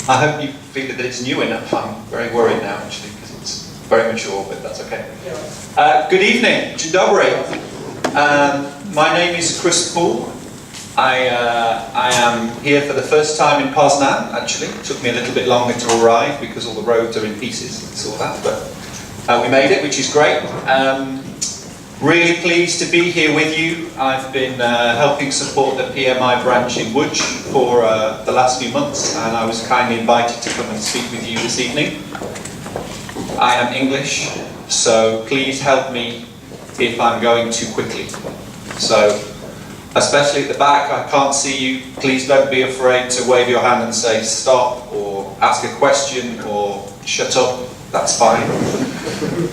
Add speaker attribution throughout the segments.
Speaker 1: I hope you feel that it's new enough. I'm very worried now, actually, because it's very mature, but that's okay. Good evening. Dzień dobry. My name is Chris'a Poole'a. I am here for the first time in Poznań, actually. It took me a little bit longer to arrive because all the roads are in pieces and all that, but we made it, which is great. Really pleased to be here with you. I've been helping support the PMI branch in Łódź for the last few months, and I was kindly invited to come and speak with you this evening. I am English, so please help me if I'm going too quickly. So, especially at the back, I can't see you. Please don't be afraid to wave your hand and say stop, or ask a question, or shut up. That's fine.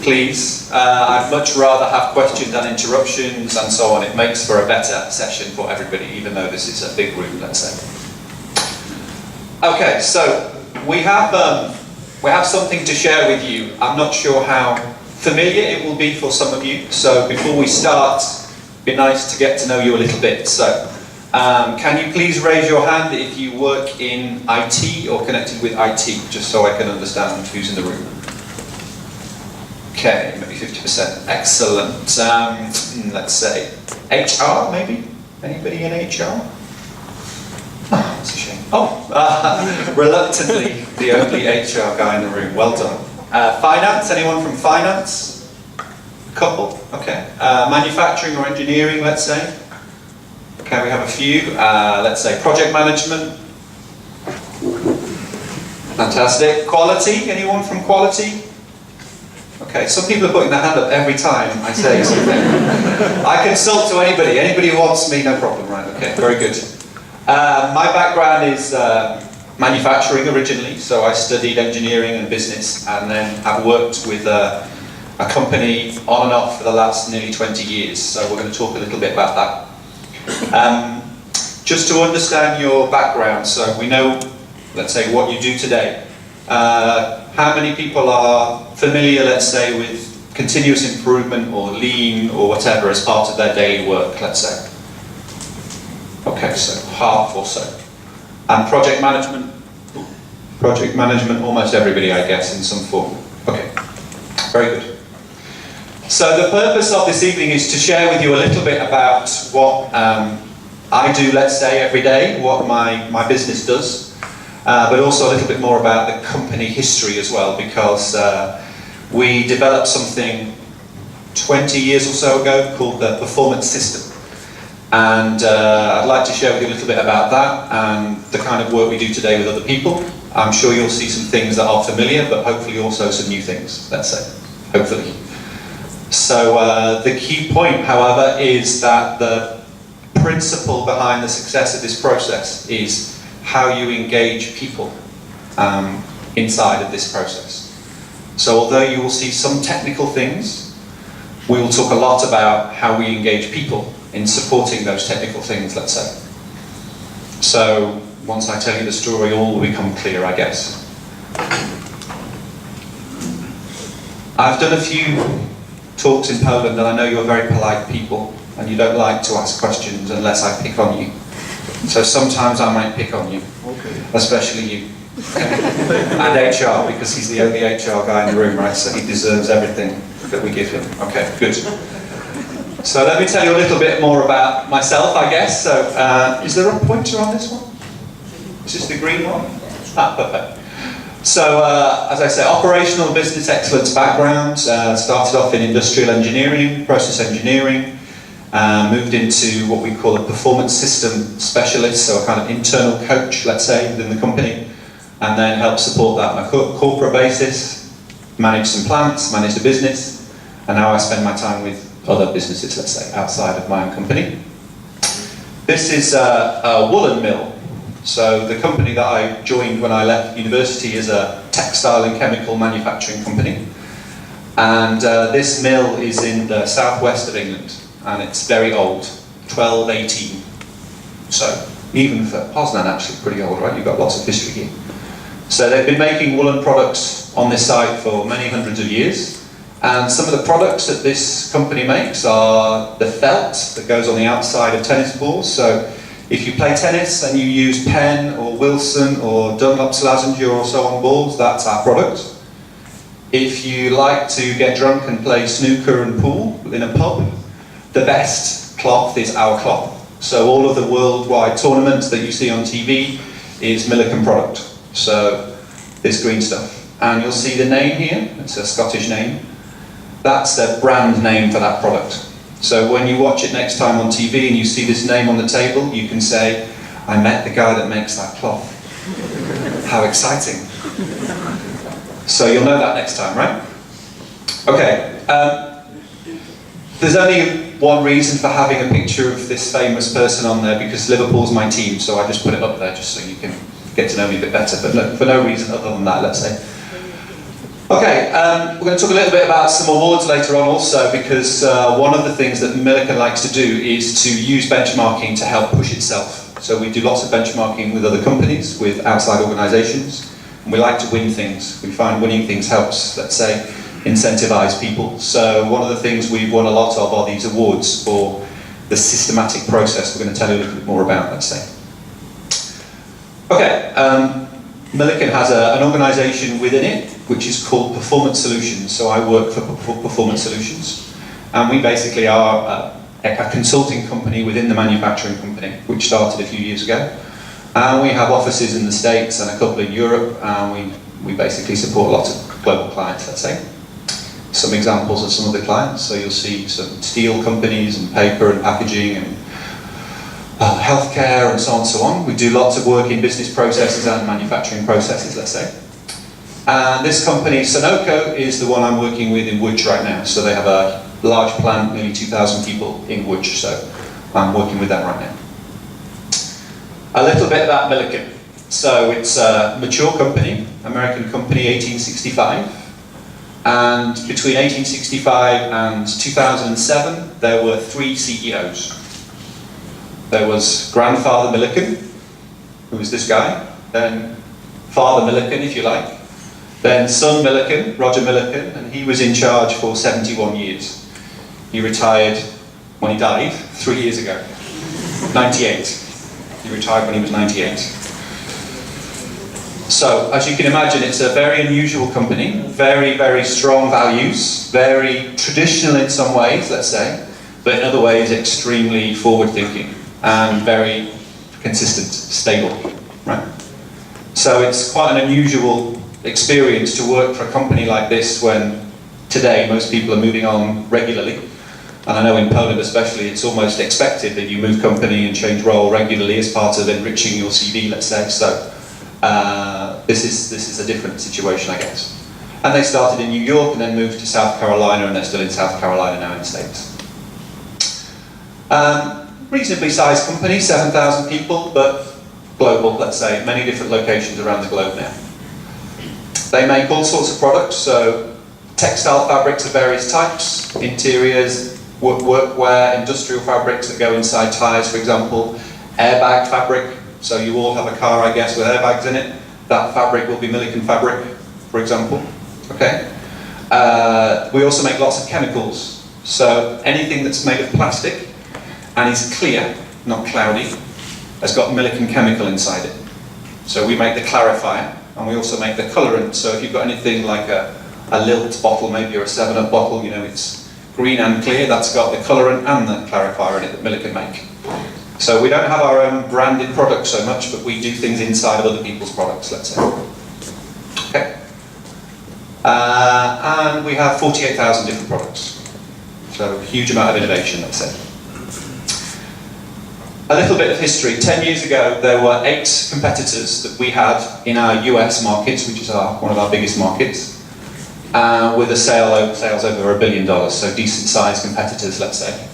Speaker 1: Please. I'd much rather have questions than interruptions and so on. It makes for a better session for everybody, even though this is a big room, let's say. Okay, so we have something to share with you. I'm not sure how familiar it will be for some of you. So before we start, it'd be nice to get to know you a little bit. So, can you please raise your hand if you work in IT or connected with IT, just so I can understand who's in the room? Okay, maybe 50%. Excellent. Let's say HR, maybe? Anybody in HR? Oh, that's a shame. Oh, reluctantly, the only HR guy in the room. Well done. Finance, anyone from finance? A couple, okay. Manufacturing or engineering, let's say. Okay, we have a few. Let's say project management. Fantastic. Quality, anyone from quality? Okay, some people are putting their hand up every time I say something. I consult to anybody who wants me, no problem, right, okay, very good. My background is manufacturing originally, so I studied engineering and business, and then have worked with a company on and off for the last nearly 20 years, so we're going to talk a little bit about that. Just to understand your background, so we know, let's say, what you do today. How many people are familiar, let's say, with continuous improvement or lean or whatever as part of their daily work, let's say? Okay, so half or so. And project management? Project management, almost everybody, I guess, in some form. Okay, very good. So the purpose of this evening is to share with you a little bit about what I do, let's say, every day, what my business does. But also a little bit more about the company history as well, because we developed something 20 years or so ago called the performance system. And I'd like to share with you a little bit about that and the kind of work we do today with other people. I'm sure you'll see some things that are familiar, but hopefully also some new things, let's say, hopefully. So the key point, however, is that the principle behind the success of this process is how you engage people inside of this process. So although you will see some technical things, we will talk a lot about how we engage people in supporting those technical things, let's say. So once I tell you the story, all will become clear, I guess. I've done a few talks in Poland, and I know you're very polite people, and you don't like to ask questions unless I pick on you. So sometimes I might pick on you, okay. Especially you. And HR, because he's the only HR guy in the room, right? So he deserves everything that we give him. Okay, good. So let me tell you a little bit more about myself, I guess. So is there a pointer on this one? Is this the green one? Ah, perfect. So as I say, operational business excellence background. Started off in industrial engineering, process engineering. Moved into what we call a performance system specialist, so a kind of internal coach, let's say, within the company, and then helped support that on a corporate basis, managed some plants, managed a business, and now I spend my time with other businesses, let's say, outside of my own company. This is a woolen mill. So the company that I joined when I left university is a textile and chemical manufacturing company, and this mill is in the southwest of England. And it's very old, 1218. So even for Poznań, actually pretty old, right? You've got lots of history here. So they've been making woolen products on this site for many hundreds of years. And some of the products that this company makes are the felt that goes on the outside of tennis balls. So If you play tennis and you use Penn or Wilson or Dunlop Slazenger or so on balls, that's our product. If you like to get drunk and play snooker and pool in a pub, the best cloth is our cloth. So all of the worldwide tournaments that you see on TV is Milliken product. So this green stuff. And you'll see the name here, it's a Scottish name. That's the brand name for that product. So when you watch it next time on TV and you see this name on the table, you can say, I met the guy that makes that cloth. How exciting. So you'll know that next time, right? Okay. There's only one reason for having a picture of this famous person on there, because Liverpool's my team, so I just put it up there just so you can get to know me a bit better, but no, for no reason other than that, let's say. Okay, we're going to talk a little bit about some awards later on also, because one of the things that Milliken likes to do is to use benchmarking to help push itself. So we do lots of benchmarking with other companies, with outside organisations, and we like to win things. We find winning things helps, let's say, incentivize people. So one of the things we've won a lot of are these awards for the systematic process we're going to tell you a little bit more about, let's say. Okay, Milliken has an organisation within it which is called Performance Solutions. So I work for Performance Solutions, and we basically are a consulting company within the manufacturing company, which started a few years ago. And we have offices in the States and a couple in Europe, and we basically support lots of global clients, let's say. Some examples of some of the clients, so you'll see some steel companies and paper and packaging and healthcare and so on and so on. We do lots of work in business processes and manufacturing processes, let's say. And this company, Sunoco, is the one I'm working with in Łódź right now. So they have a large plant, nearly 2,000 people in Łódź, so I'm working with them right now. A little bit about Milliken. So it's a mature company, American company, 1865. And between 1865 and 2007, there were 3 CEOs. There was grandfather Milliken, who was this guy, then father Milliken, if you like, then son Milliken, Roger Milliken, and he was in charge for 71 years. He retired when he died 3 years ago, 98. He retired when he was 98. So, as you can imagine, it's a very unusual company, very, very strong values, very traditional in some ways, let's say, but in other ways extremely forward-thinking and very consistent, stable, right? So it's quite an unusual experience to work for a company like this when today most people are moving on regularly. And I know in Poland especially, it's almost expected that you move company and change role regularly as part of enriching your CV, let's say. So this is a different situation, I guess. And they started in New York and then moved to South Carolina, and they're still in South Carolina now in the States. Reasonably sized company, 7,000 people, but global, let's say, many different locations around the globe now. They make all sorts of products, so textile fabrics of various types, interiors, workwear, industrial fabrics that go inside tyres, for example, airbag fabric, so you all have a car, I guess, with airbags in it. That fabric will be Milliken fabric, for example, okay? We also make lots of chemicals, so anything that's made of plastic and is clear, not cloudy, has got Milliken chemical inside it. So we make the clarifier, and we also make the colorant. So if you've got anything like a Lilt bottle, maybe, or a 7-Up bottle, you know, it's green and clear, that's got the colorant and the clarifier in it that Milliken make. So we don't have our own branded products so much, but we do things inside of other people's products, let's say. Okay. And we have 48,000 different products. So a huge amount of innovation, let's say. A little bit of history. 10 years ago, there were 8 competitors that we had in our US markets, which is one of our biggest markets, with sales over $1 billion, so decent sized competitors, let's say.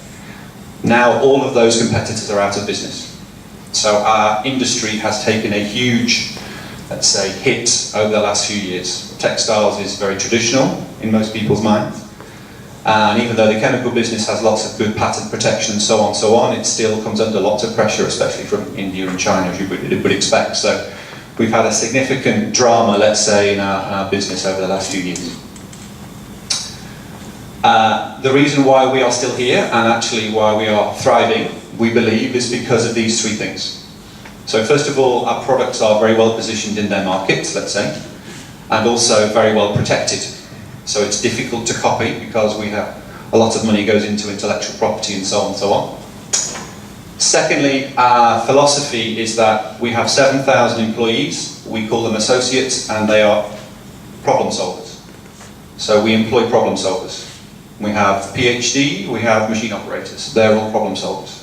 Speaker 1: Now all of those competitors are out of business. So our industry has taken a huge, let's say, hit over the last few years. Textiles is very traditional in most people's minds. And even though the chemical business has lots of good patent protection and so on, it still comes under lots of pressure, especially from India and China, as you would expect. So we've had a significant drama, let's say, in our business over the last few years. The reason why we are still here, and actually why we are thriving, we believe, is because of these three things. So first of all, our products are very well positioned in their markets, let's say, and also very well protected. So it's difficult to copy because we have a lot of money goes into intellectual property and so on and so on. Secondly, our philosophy is that we have 7,000 employees, we call them associates, and they are problem solvers. So we employ problem solvers. We have PhD, we have machine operators, they're all problem solvers.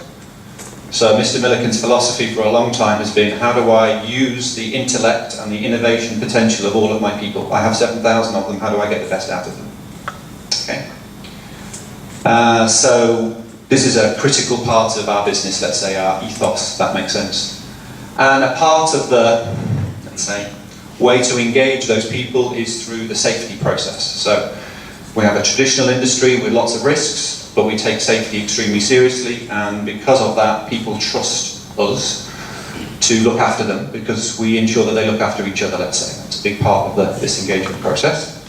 Speaker 1: So Mr. Milliken's philosophy for a long time has been, how do I use the intellect and the innovation potential of all of my people? I have 7,000 of them, how do I get the best out of them? Okay. So this is a critical part of our business, let's say our ethos, if that makes sense. And a part of the, let's say, way to engage those people is through the safety process. So we have a traditional industry with lots of risks, but we take safety extremely seriously, and because of that, people trust us to look after them, because we ensure that they look after each other, let's say. That's a big part of this engagement process.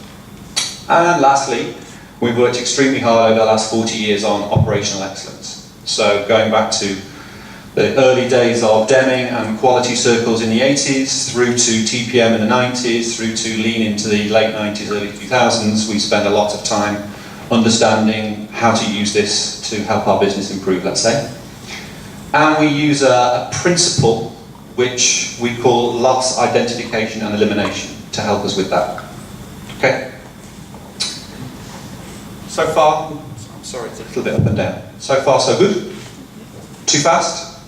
Speaker 1: And lastly, we've worked extremely hard over the last 40 years on operational excellence. So going back to the early days of Deming and quality circles in the 80s, through to TPM in the 90s, through to Lean into the late 90s, early 2000s, we spent a lot of time understanding how to use this to help our business improve, let's say. And we use a principle which we call loss identification and elimination to help us with that. Okay? So far, I'm sorry, it's a little bit up and down. So far, so good? Too fast?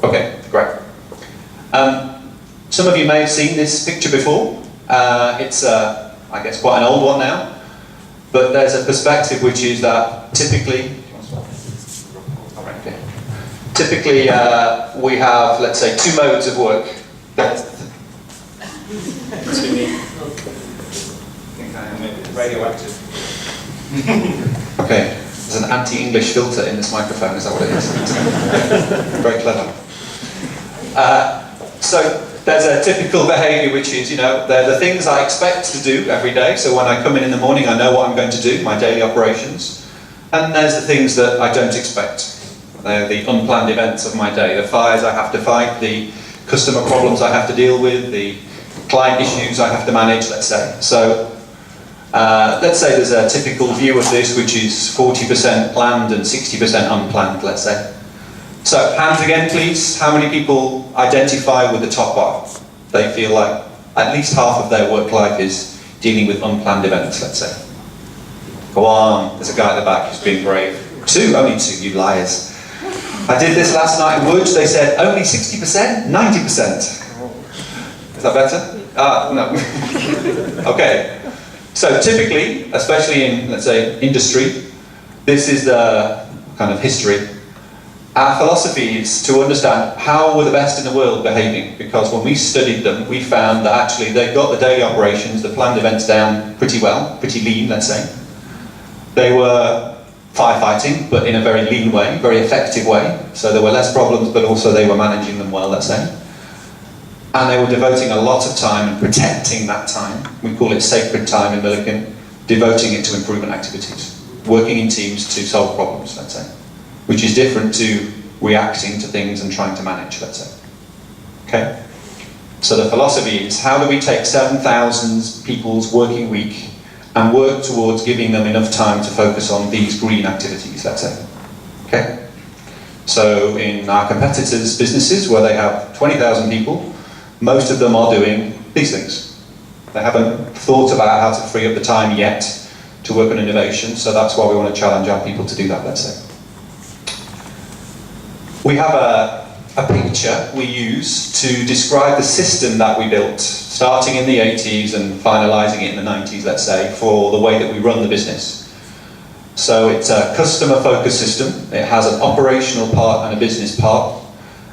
Speaker 1: Okay, great. Some of you may have seen this picture before. It's, I guess, quite an old one now. But there's a perspective which is that typically, we have, let's say, two modes of work. I think I am radioactive. Okay, there's an anti-English filter in this microphone, is that what it is? Very clever. So there's a typical behaviour which is, they're the things I expect to do every day. So when I come in the morning, I know what I'm going to do, my daily operations. And there's the things that I don't expect. They're the unplanned events of my day, the fires I have to fight, the customer problems I have to deal with, the client issues I have to manage, let's say. So let's say there's a typical view of this which is 40% planned and 60% unplanned, let's say. So, hands again please. How many people identify with the top bar? They feel like at least half of their work life is dealing with unplanned events, let's say. Go on, there's a guy at the back who's being brave. Two, only two, you liars. I did this last night in Woods, they said only 60%, 90%. Is that better? No. Okay. So typically, especially in, let's say, industry, this is the kind of history. Our philosophy is to understand how were the best in the world behaving, because when we studied them, we found that actually they got the daily operations, the planned events down pretty well, pretty lean, let's say. They were firefighting, but in a very lean way, very effective way. So there were less problems, but also they were managing them well, let's say. And they were devoting a lot of time and protecting that time. We call it sacred time in Milliken, devoting it to improvement activities, working in teams to solve problems, let's say. Which is different to reacting to things and trying to manage, let's say. Okay? So the philosophy is, how do we take 7,000 people's working week and work towards giving them enough time to focus on these green activities, let's say. Okay? So in our competitors' businesses, where they have 20,000 people, most of them are doing these things. They haven't thought about how to free up the time yet to work on innovation, so that's why we want to challenge our people to do that, let's say. We have a picture we use to describe the system that we built, starting in the 80s and finalising it in the 90s, let's say, for the way that we run the business. So it's a customer-focused system. It has an operational part and a business part.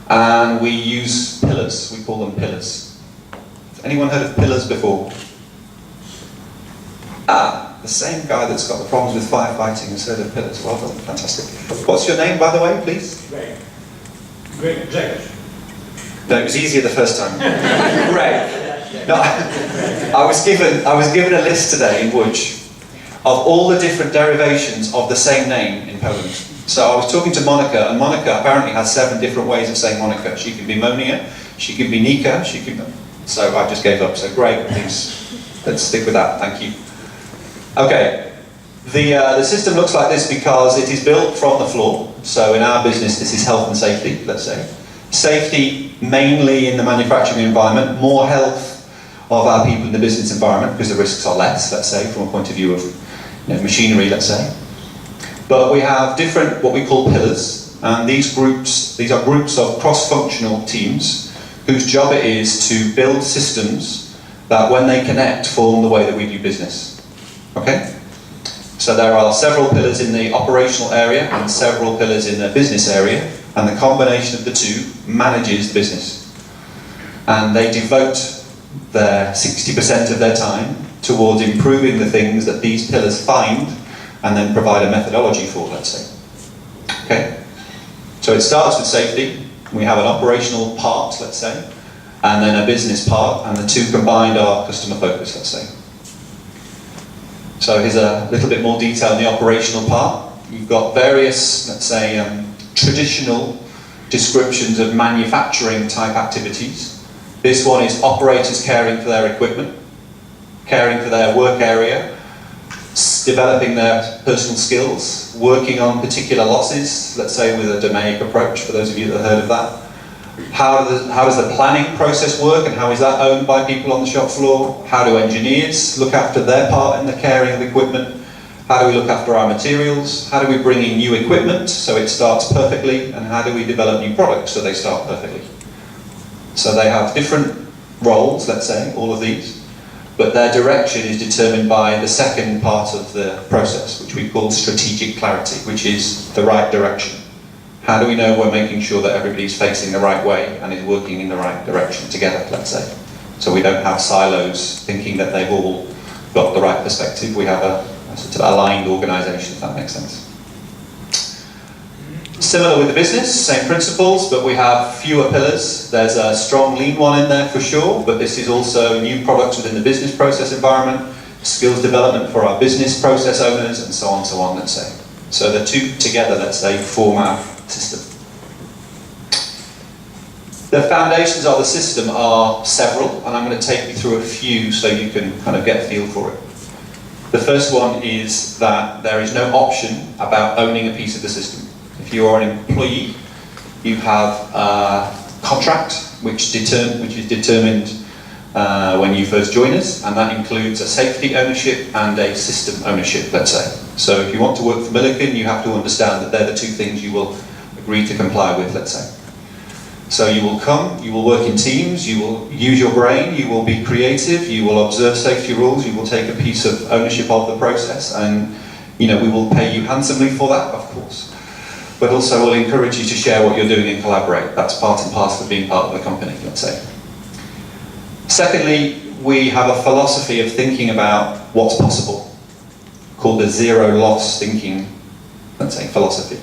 Speaker 1: And we use pillars. We call them pillars. Has anyone heard of pillars before? The same guy that's got the problems with firefighting has heard of pillars. Well done, fantastic. What's your name, by the way, please?
Speaker 2: Greg.
Speaker 1: No, it was easier the first time. Greg. No, I was given a list today in Łódź of all the different derivations of the same name in Poland. So I was talking to Monica, and Monica apparently has 7 different ways of saying Monica. She can be Monia, she can be Nika, she can... So I just gave up, so great, let's stick with that, thank you. Okay, the system looks like this because it is built from the floor. So in our business, this is health and safety, let's say. Safety mainly in the manufacturing environment, more health of our people in the business environment because the risks are less, let's say, from a point of view of machinery, let's say. But we have different, what we call pillars, and these are groups of cross-functional teams whose job it is to build systems that when they connect form the way that we do business. Okay? So there are several pillars in the operational area and several pillars in the business area, and the combination of the two manages the business. And they devote their 60% of their time towards improving the things that these pillars find and then provide a methodology for, let's say. Okay? So it starts with safety. We have an operational part, let's say, and then a business part, and the two combined are customer focus, let's say. So here's a little bit more detail in the operational part. You've got various, let's say, traditional descriptions of manufacturing type activities. This one is operators caring for their equipment, caring for their work area, developing their personal skills, working on particular losses, let's say with a DMAIC approach, for those of you that have heard of that. How does the planning process work, and how is that owned by people on the shop floor? How do engineers look after their part in the caring of equipment? How do we look after our materials? How do we bring in new equipment so it starts perfectly? And how do we develop new products so they start perfectly? So they have different roles, let's say, all of these. But their direction is determined by the second part of the process, which we call strategic clarity, which is the right direction. How do we know we're making sure that everybody's facing the right way and is working in the right direction together, let's say? So we don't have silos thinking that they've all got the right perspective. We have a sort of aligned organisation, if that makes sense. Similar with the business, same principles, but we have fewer pillars. There's a strong lean one in there for sure, but this is also new products within the business process environment, skills development for our business process owners, and so on, let's say. So the two together, let's say, form our system. The foundations of the system are several, and I'm going to take you through a few so you can kind of get a feel for it. The first one is that there is no option about owning a piece of the system. If you are an employee, you have a contract which is determined when you first join us, and that includes a safety ownership and a system ownership, let's say. So if you want to work for Milliken, you have to understand that they're the two things you will agree to comply with, let's say. So you will come, you will work in teams, you will use your brain, you will be creative, you will observe safety rules, you will take a piece of ownership of the process, and we will pay you handsomely for that, of course. But also we'll encourage you to share what you're doing and collaborate. That's part and parcel of being part of the company, let's say. Secondly, we have a philosophy of thinking about what's possible, called the zero loss thinking, let's say, philosophy.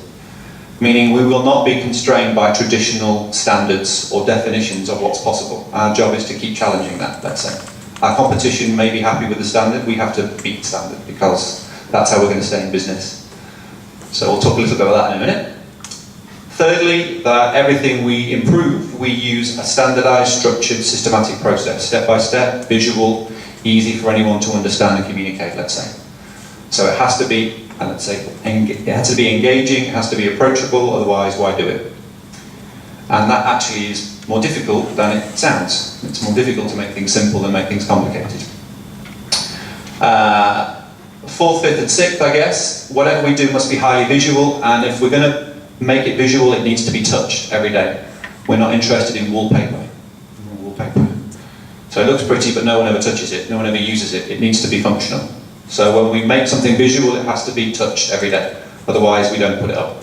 Speaker 1: Meaning we will not be constrained by traditional standards or definitions of what's possible. Our job is to keep challenging that, let's say. Our competition may be happy with the standard, we have to beat the standard because that's how we're going to stay in business. So we'll talk a little bit about that in a minute. Thirdly, that everything we improve, we use a standardized, structured, systematic process, step by step, visual, easy for anyone to understand and communicate, let's say. So it has to be, and let's say, it has to be engaging, it has to be approachable, otherwise why do it? And that actually is more difficult than it sounds. It's more difficult to make things simple than make things complicated. Fourth, fifth and sixth, I guess, whatever we do must be highly visual, and if we're going to make it visual, it needs to be touched every day. We're not interested in wallpaper. So it looks pretty, but no one ever touches it, no one ever uses it. It needs to be functional. So when we make something visual, it has to be touched every day. Otherwise, we don't put it up.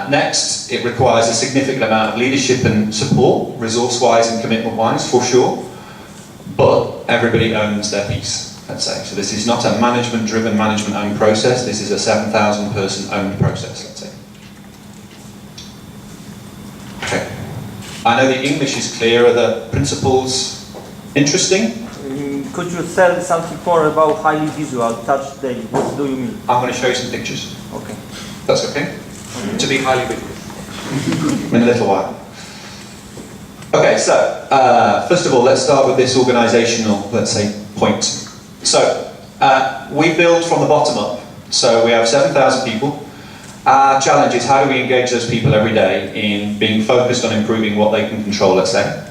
Speaker 1: Next, it requires a significant amount of leadership and support, resource-wise and commitment-wise, for sure. But everybody owns their piece. Let's say. So this is not a management-driven, management-owned process. This is a 7,000-person owned process, let's say. Okay. I know the English is clear. Are the principles interesting?
Speaker 3: Could you tell something more about highly visual touch day? What do you mean?
Speaker 1: I'm going to show you some pictures.
Speaker 3: Okay.
Speaker 1: That's okay?
Speaker 3: To be highly visible.
Speaker 1: In a little while. Okay, so first of all, let's start with this organizational, let's say, point. So we build from the bottom up. So we have 7,000 people. Our challenge is how do we engage those people every day in being focused on improving what they can control, let's say.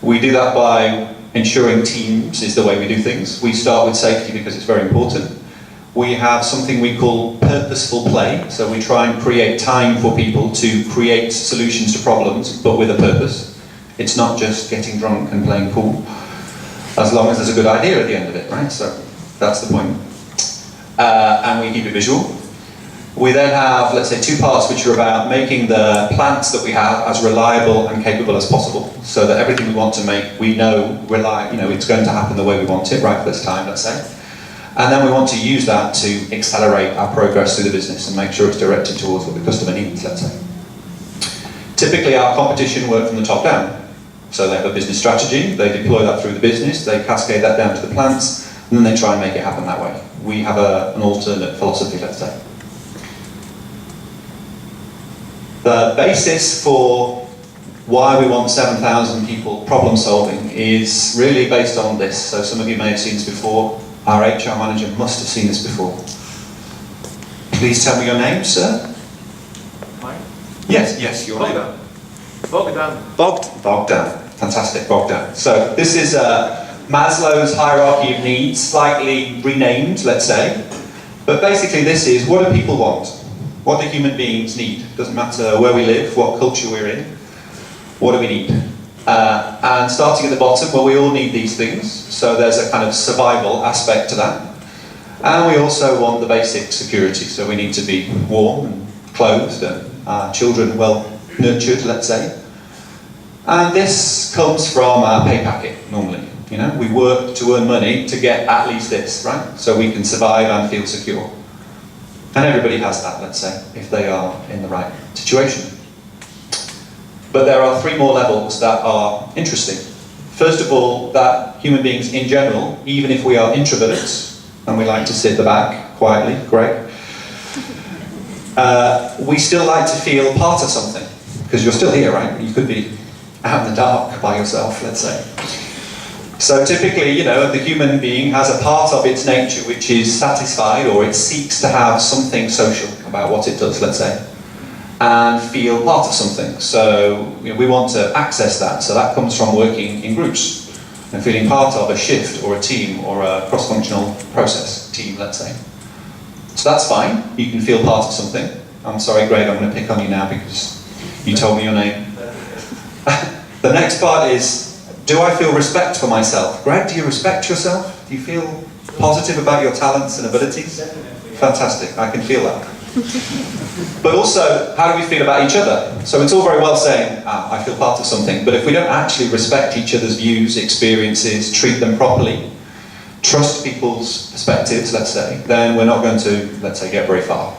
Speaker 1: We do that by ensuring teams is the way we do things. We start with safety because it's very important. We have something we call purposeful play. So we try and create time for people to create solutions to problems, but with a purpose. It's not just getting drunk and playing pool, as long as there's a good idea at the end of it, right? So that's the point. And we keep it visual. We then have, let's say, 2 parts which are about making the plants that we have as reliable and capable as possible, so that everything we want to make, we know, it's going to happen the way we want it, right first time, let's say. And then we want to use that to accelerate our progress through the business and make sure it's directed towards what the customer needs, let's say. Typically, our competition work from the top down. So they have a business strategy, they deploy that through the business, they cascade that down to the plants, and then they try and make it happen that way. We have an alternate philosophy, let's say. The basis for why we want 7,000 people problem solving is really based on this. So some of you may have seen this before. Our HR manager must have seen this before. Please tell me your name, sir.
Speaker 3: Mine?
Speaker 1: Yes, your name. Bogdan. Fantastic, Bogdan. So this is Maslow's hierarchy of needs, slightly renamed, let's say. But basically this is, what do people want? What do human beings need? Doesn't matter where we live, what culture we're in. What do we need? And starting at the bottom, well, we all need these things. So there's a kind of survival aspect to that. And we also want the basic security. So we need to be warm and clothed and children well nurtured, let's say. And this comes from our pay packet, normally. We work to earn money to get at least this, right? So we can survive and feel secure. And everybody has that, let's say, if they are in the right situation. But there are 3 more levels that are interesting. First of all, that human beings in general, even if we are introverts, and we like to sit at the back quietly, great, we still like to feel part of something. Because you're still here, right? You could be out in the dark by yourself, let's say. So typically, the human being has a part of its nature which is satisfied, or it seeks to have something social about what it does, let's say, and feel part of something. So we want to access that. So that comes from working in groups and feeling part of a shift or a team or a cross-functional process team, let's say. So that's fine. You can feel part of something. I'm sorry, Greg, I'm going to pick on you now because you told me your name. The next part is, do I feel respect for myself? Greg, do you respect yourself? Do you feel positive about your talents and abilities? Fantastic, I can feel that. But also, how do we feel about each other? So it's all very well saying, I feel part of something, but if we don't actually respect each other's views, experiences, treat them properly, trust people's perspectives, let's say, then we're not going to, let's say, get very far.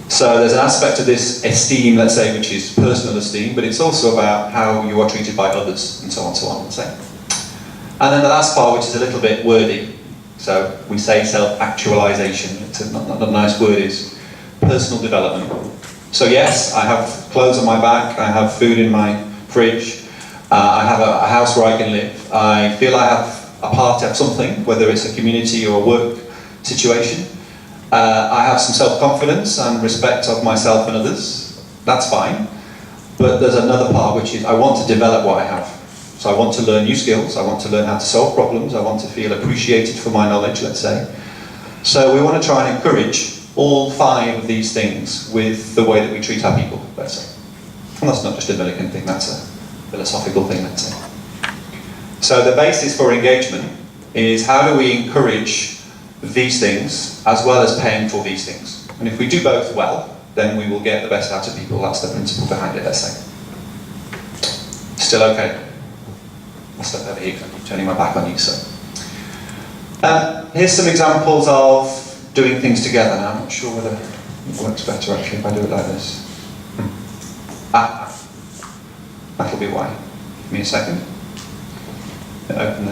Speaker 1: So there's an aspect of this esteem, let's say, which is personal esteem, but it's also about how you are treated by others, and so on, let's say. And then the last part, which is a little bit wordy, so we say self-actualization, it's not a nice word, is personal development. So yes, I have clothes on my back, I have food in my fridge, I have a house where I can live, I feel I have a part of something, whether it's a community or a work situation. I have some self-confidence and respect of myself and others. That's fine. But there's another part which is I want to develop what I have. So I want to learn new skills, I want to learn how to solve problems, I want to feel appreciated for my knowledge, let's say. So we want to try and encourage all 5 of these things with the way that we treat our people, let's say. And that's not just a Milliken thing, that's a philosophical thing, let's say. So the basis for engagement is how do we encourage these things as well as paying for these things. And if we do both well, then we will get the best out of people. That's the principle behind it, let's say. Still okay? I'll step over here because I'm turning my back on you, so. Here's some examples of doing things together. Now, I'm not sure whether it works better actually if I do it like this. That'll be why. Give me a second. Open the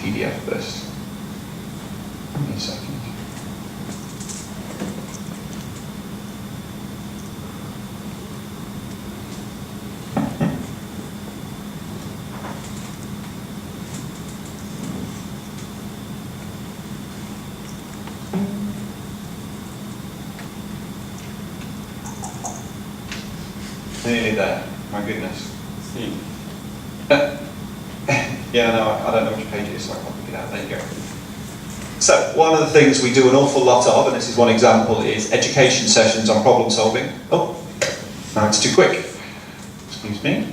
Speaker 1: PDF first. Give me a second. Nearly there. My goodness.
Speaker 2: Steve.
Speaker 1: Yeah, no, I don't know which page it is, so I can't pick it out. There you go. So, one of the things we do an awful lot of, and this is one example, is education sessions on problem solving. Oh, now it's too quick. Excuse me.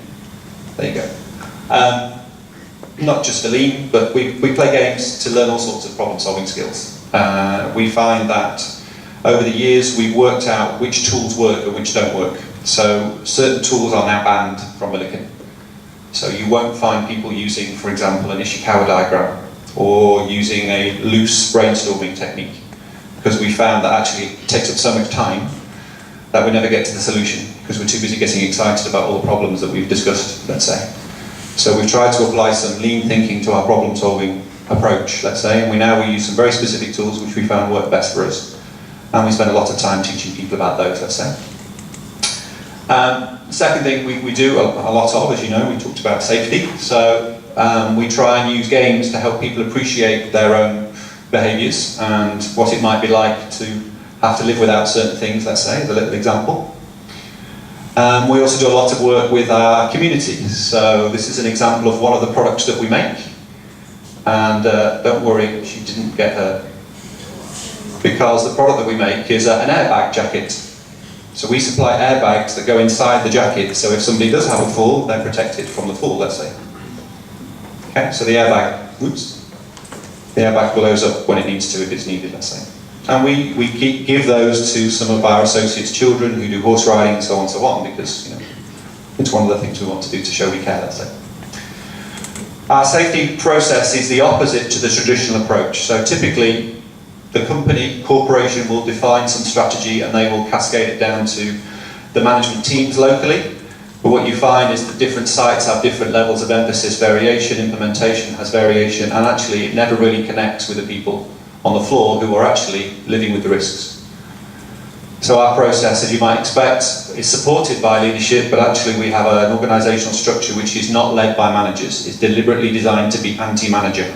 Speaker 1: There you go. Not just for lean, but we play games to learn all sorts of problem solving skills. We find that over the years we've worked out which tools work and which don't work. So certain tools are now banned from Milliken. So you won't find people using, for example, an Ishikawa diagram or using a loose brainstorming technique, because we found that actually it takes up so much time that we never get to the solution because we're too busy getting excited about all the problems that we've discussed, let's say. So we've tried to apply some lean thinking to our problem solving approach, let's say, and we use some very specific tools which we found work best for us. And we spend a lot of time teaching people about those, let's say. Second thing we do a lot of, as you know, we talked about safety. So we try and use games to help people appreciate their own behaviours and what it might be like to have to live without certain things, let's say, as a little example. We also do a lot of work with our community. So this is an example of one of the products that we make. And don't worry, she didn't get hurt. Because the product that we make is an airbag jacket. So we supply airbags that go inside the jacket, so if somebody does have a fall, they're protected from the fall, let's say. Okay, so the airbag blows up when it needs to, if it's needed, let's say. And we give those to some of our associates' children who do horse riding and so on, because it's one of the things we want to do to show we care, let's say. Our safety process is the opposite to the traditional approach. So typically, the corporation will define some strategy and they will cascade it down to the management teams locally. But what you find is that different sites have different levels of emphasis variation, implementation has variation, and actually it never really connects with the people on the floor who are actually living with the risks. So our process, as you might expect, is supported by leadership, but actually we have an organisational structure which is not led by managers. It's deliberately designed to be anti-manager.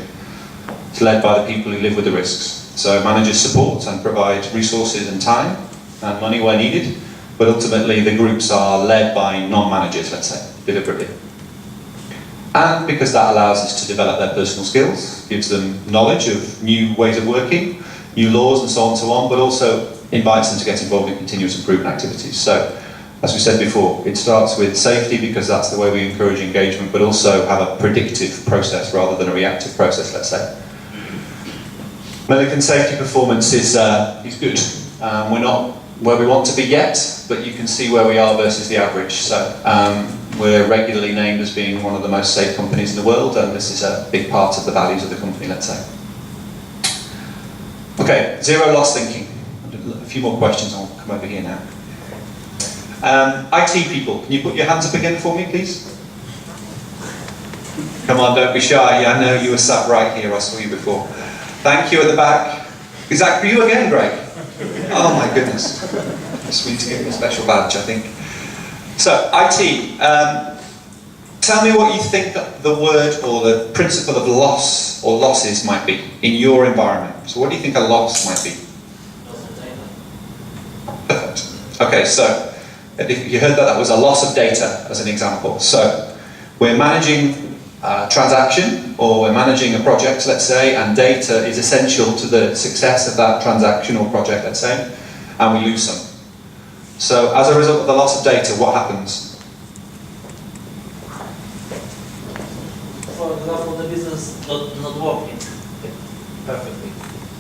Speaker 1: It's led by the people who live with the risks. So managers support and provide resources and time and money where needed, but ultimately the groups are led by non-managers, let's say, deliberately. And because that allows us to develop their personal skills, gives them knowledge of new ways of working, new laws and so on, but also invites them to get involved in continuous improvement activities. So, as we said before, it starts with safety because that's the way we encourage engagement, but also have a predictive process rather than a reactive process, let's say. Milliken safety performance is good. We're not where we want to be yet, but you can see where we are versus the average. So we're regularly named as being one of the most safe companies in the world, and this is a big part of the values of the company, let's say. Okay, zero loss thinking. A few more questions, I'll come over here now. IT people, can you put your hands up again for me, please? Come on, don't be shy. I know you were sat right here, I saw you before. Thank you at the back. Is that for you again, Greg? Oh my goodness. Sweet to give me a special badge, I think. So, IT. Tell me what you think the word or the principle of loss or losses might be in your environment. So what do you think a loss might be? Perfect. Okay, so if you heard that was a loss of data as an example. So we're managing a transaction or we're managing a project, let's say, and data is essential to the success of that transaction or project, let's say, and we lose some. So as a result of the loss of data, what happens?
Speaker 4: For example, the business not working perfectly.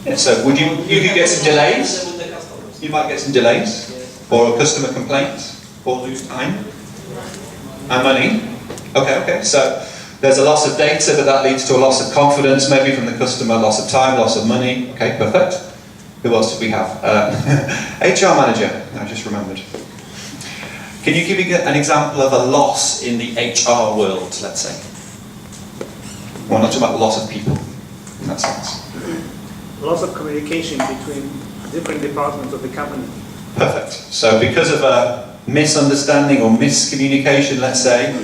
Speaker 1: Yeah, so would you could get some delays?
Speaker 4: With the customers.
Speaker 1: You might get some delays,
Speaker 4: Yes.
Speaker 1: or a customer complaint, or lose time and money. Okay. So there's a loss of data, but that leads to a loss of confidence, maybe from the customer, loss of time, loss of money. Okay, perfect. Who else did we have? HR manager. I just remembered. Can you give me an example of a loss in the HR world, let's say? Well, not talking about loss of people, in that sense.
Speaker 2: Loss of communication between different departments of the company.
Speaker 1: Perfect. So because of a misunderstanding or miscommunication, let's say,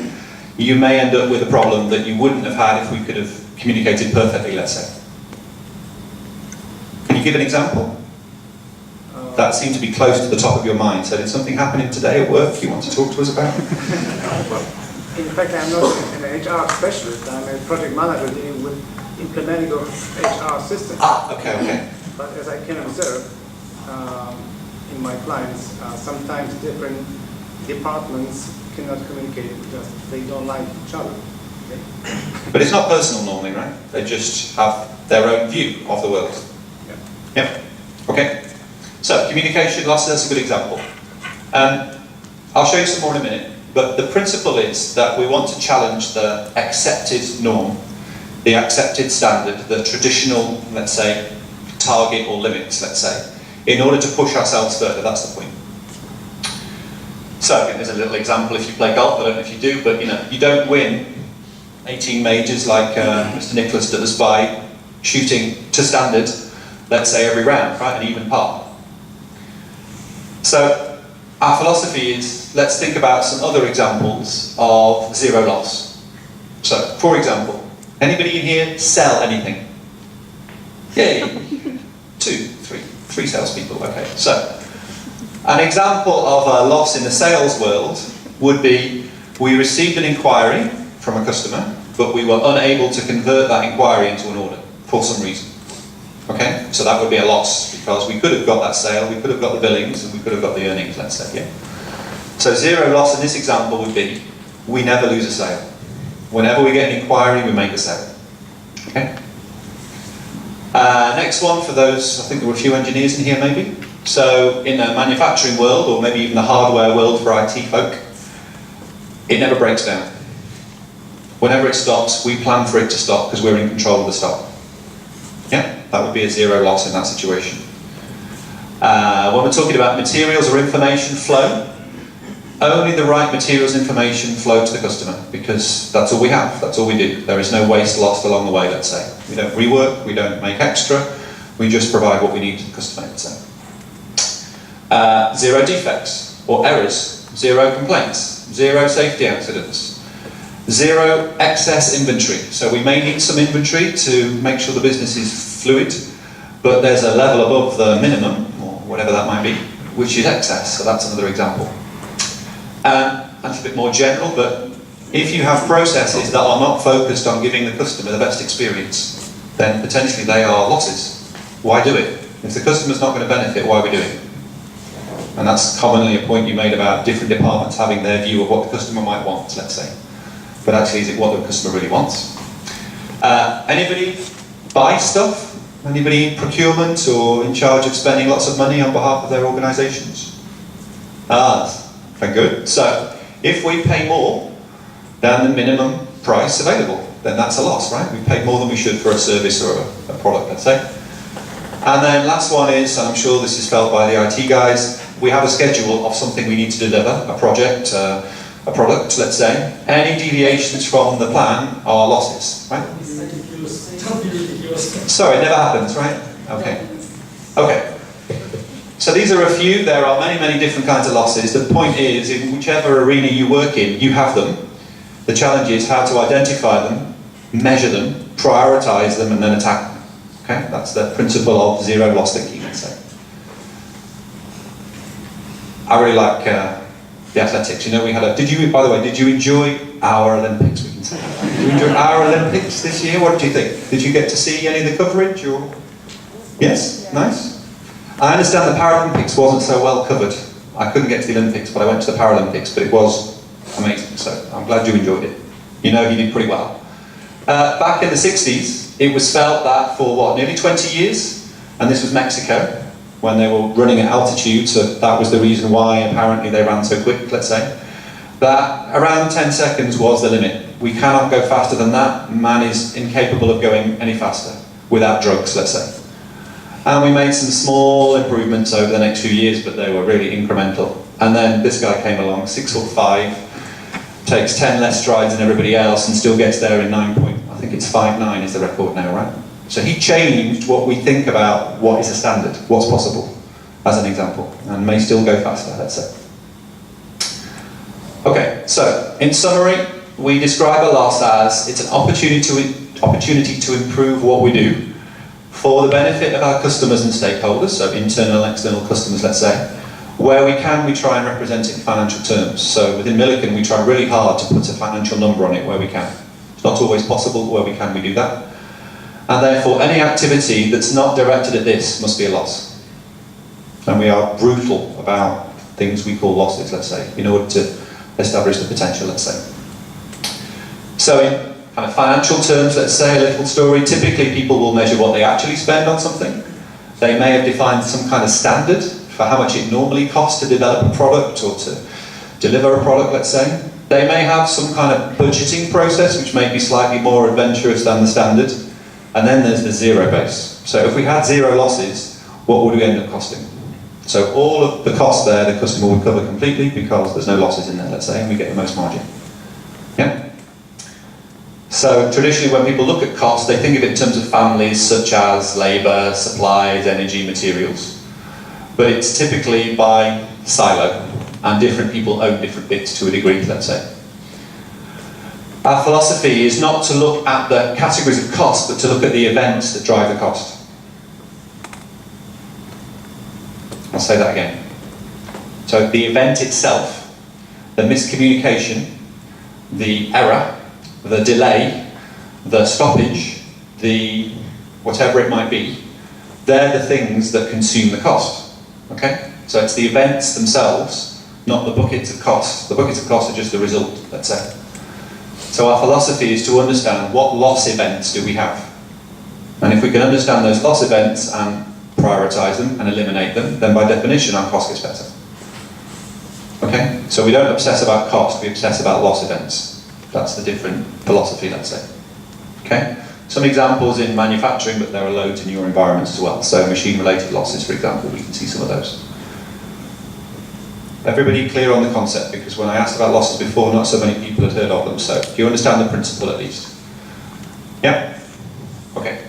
Speaker 1: you may end up with a problem that you wouldn't have had if we could have communicated perfectly, let's say. Can you give an example? That seemed to be close to the top of your mind. So did something happen today at work you want to talk to us about?
Speaker 2: In fact, I'm not an HR specialist. I'm a project manager dealing with implementing of HR systems.
Speaker 1: Okay.
Speaker 2: But as I can observe in my clients, sometimes different departments cannot communicate because they don't like each other. Okay?
Speaker 1: But it's not personal normally, right? They just have their own view of the world. Yeah. Okay. So, communication loss, that's a good example. I'll show you some more in a minute, but the principle is that we want to challenge the accepted norm, the accepted standard, the traditional, let's say, target or limits, let's say, in order to push ourselves further. That's the point. So, I think there's a little example if you play golf, I don't know if you do, but you don't win 18 majors like Mr. Nicholas does by shooting to standard, let's say, every round, right, an even par. So, our philosophy is, let's think about some other examples of zero loss. So, for example, anybody in here sell anything? Yay! 3 salespeople, okay. So, an example of a loss in the sales world would be, we received an inquiry from a customer, but we were unable to convert that inquiry into an order, for some reason. Okay, so that would be a loss, because we could have got that sale, we could have got the billings, and we could have got the earnings, let's say, yeah. So zero loss in this example would be, we never lose a sale. Whenever we get an inquiry, we make a sale. Okay. Next one for those, I think there were a few engineers in here maybe. So in the manufacturing world, or maybe even the hardware world for IT folk, it never breaks down. Whenever it stops, we plan for it to stop because we're in control of the stop. Yeah, that would be a zero loss in that situation. When we're talking about materials or information flow, only the right materials and information flow to the customer, because that's all we have, that's all we do. There is no waste lost along the way, let's say. We don't rework, we don't make extra, we just provide what we need to the customer, let's say. Zero defects or errors, zero complaints, zero safety accidents, zero excess inventory. So we may need some inventory to make sure the business is fluid, but there's a level above the minimum, or whatever that might be, which is excess, so that's another example. That's a bit more general, but if you have processes that are not focused on giving the customer the best experience, then potentially they are losses. Why do it? If the customer's not going to benefit, why are we doing it? And that's commonly a point you made about different departments having their view of what the customer might want, let's say. But actually, is it what the customer really wants? Anybody buy stuff? Anybody in procurement or in charge of spending lots of money on behalf of their organisations? Very good. So, if we pay more than the minimum price available, then that's a loss, right? We paid more than we should for a service or a product, let's say. And then last one is, and I'm sure this is felt by the IT guys, we have a schedule of something we need to deliver, a project, a product, let's say. Any deviations from the plan are losses, right? Sorry, it never happens, right? Okay. Okay. So these are a few. There are many, many different kinds of losses. The point is, in whichever arena you work in, you have them. The challenge is how to identify them, measure them, prioritize them, and then attack them. Okay? That's the principle of zero loss thinking, let's say. I really like the athletics. You know, we had a. By the way, did you enjoy our Olympics? We can say. Did you enjoy our Olympics this year? What did you think? Did you get to see any of the coverage? Or yes, yeah. Nice. I understand the Paralympics wasn't so well covered. I couldn't get to the Olympics, but I went to the Paralympics. But it was amazing. So I'm glad you enjoyed it. You know, you did pretty well. Back in the 60s, it was felt that for what, nearly 20 years, and this was Mexico, when they were running at altitude, so that was the reason why apparently they ran so quick, let's say, that around 10 seconds was the limit. We cannot go faster than that. Man is incapable of going any faster without drugs, let's say. And we made some small improvements over the next few years, but they were really incremental. And then this guy came along, 6'5", takes 10 less strides than everybody else and still gets there in I think it's 5'9" is the record now, right? So he changed what we think about what is a standard, what's possible, as an example, and may still go faster, let's say. Okay, so in summary, we describe a loss as it's an opportunity to improve what we do for the benefit of our customers and stakeholders, so internal and external customers, let's say. Where we can, we try and represent it in financial terms. So within Milliken, we try really hard to put a financial number on it where we can. It's not always possible, but where we can, we do that. And therefore, any activity that's not directed at this must be a loss. And we are brutal about things we call losses, let's say, in order to establish the potential, let's say. So in kind of financial terms, let's say, a little story, typically people will measure what they actually spend on something. They may have defined some kind of standard for how much it normally costs to develop a product or to deliver a product, let's say. They may have some kind of budgeting process which may be slightly more adventurous than the standard. And then there's the zero base. So if we had zero losses, what would we end up costing? So all of the costs there, the customer would cover completely because there's no losses in there, let's say, and we get the most margin. Yeah? So traditionally when people look at cost, they think of it in terms of families such as labour, supplies, energy, materials. But it's typically by silo, and different people own different bits to a degree, let's say. Our philosophy is not to look at the categories of cost, but to look at the events that drive the cost. I'll say that again. So the event itself, the miscommunication, the error, the delay, the stoppage, the whatever it might be, they're the things that consume the cost. Okay? So it's the events themselves, not the buckets of cost. The buckets of cost are just the result, let's say. So our philosophy is to understand what loss events do we have. And if we can understand those loss events and prioritise them and eliminate them, then by definition our cost gets better. Okay? So we don't obsess about cost, we obsess about loss events. That's the different philosophy, let's say. Okay? Some examples in manufacturing, but there are loads in your environments as well. So machine-related losses, for example, we can see some of those. Everybody clear on the concept? Because when I asked about losses before, not so many people had heard of them. So do you understand the principle at least? Yeah? Okay.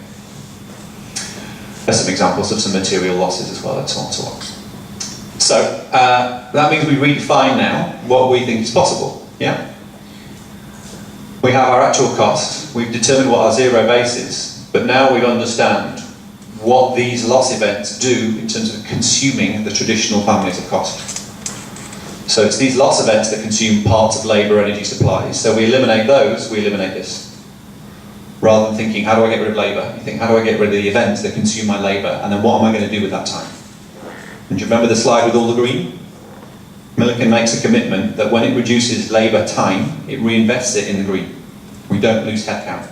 Speaker 1: There's some examples of some material losses as well, and so on and so on. So that means we redefine now what we think is possible. Yeah? We have our actual cost, we've determined what our zero base is, but now we understand what these loss events do in terms of consuming the traditional families of cost. So it's these loss events that consume parts of labour, energy, supplies. So we eliminate those, we eliminate this. Rather than thinking, how do I get rid of labour? You think, how do I get rid of the events that consume my labour? And then what am I going to do with that time? And do you remember the slide with all the green? Milliken makes a commitment that when it reduces labour time, it reinvests it in the green. We don't lose headcount.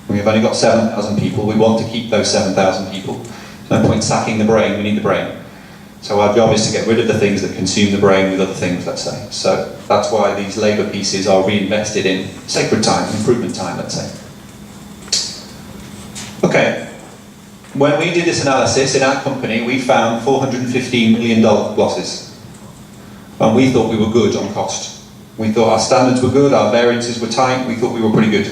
Speaker 1: We've only got 7,000 people. We want to keep those 7,000 people. There's no point sacking the brain, we need the brain. So our job is to get rid of the things that consume the brain with other things, let's say. So that's why these labour pieces are reinvested in sacred time, improvement time, let's say. Okay. When we did this analysis in our company, we found $415 million losses. And we thought we were good on cost. We thought our standards were good, our variances were tight, we thought we were pretty good.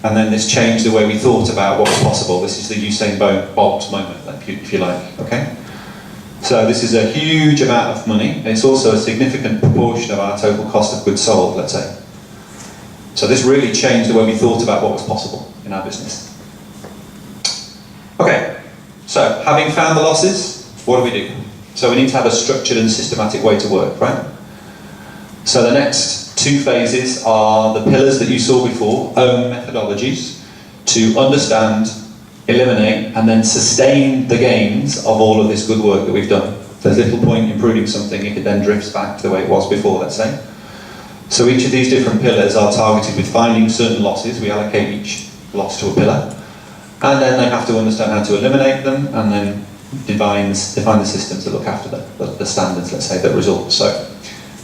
Speaker 1: And then this changed the way we thought about what was possible. This is the Usain Bolt moment, if you like, okay? So this is a huge amount of money. It's also a significant proportion of our total cost of goods sold, let's say. So this really changed the way we thought about what was possible in our business. Okay, so having found the losses, what do we do? So we need to have a structured and systematic way to work, right? So the next two phases are the pillars that you saw before, own methodologies, to understand, eliminate, and then sustain the gains of all of this good work that we've done. There's little point improving something if it then drifts back to the way it was before, let's say. So each of these different pillars are targeted with finding certain losses. We allocate each loss to a pillar. And then they have to understand how to eliminate them, and then define the systems that look after the standards, let's say, that result. So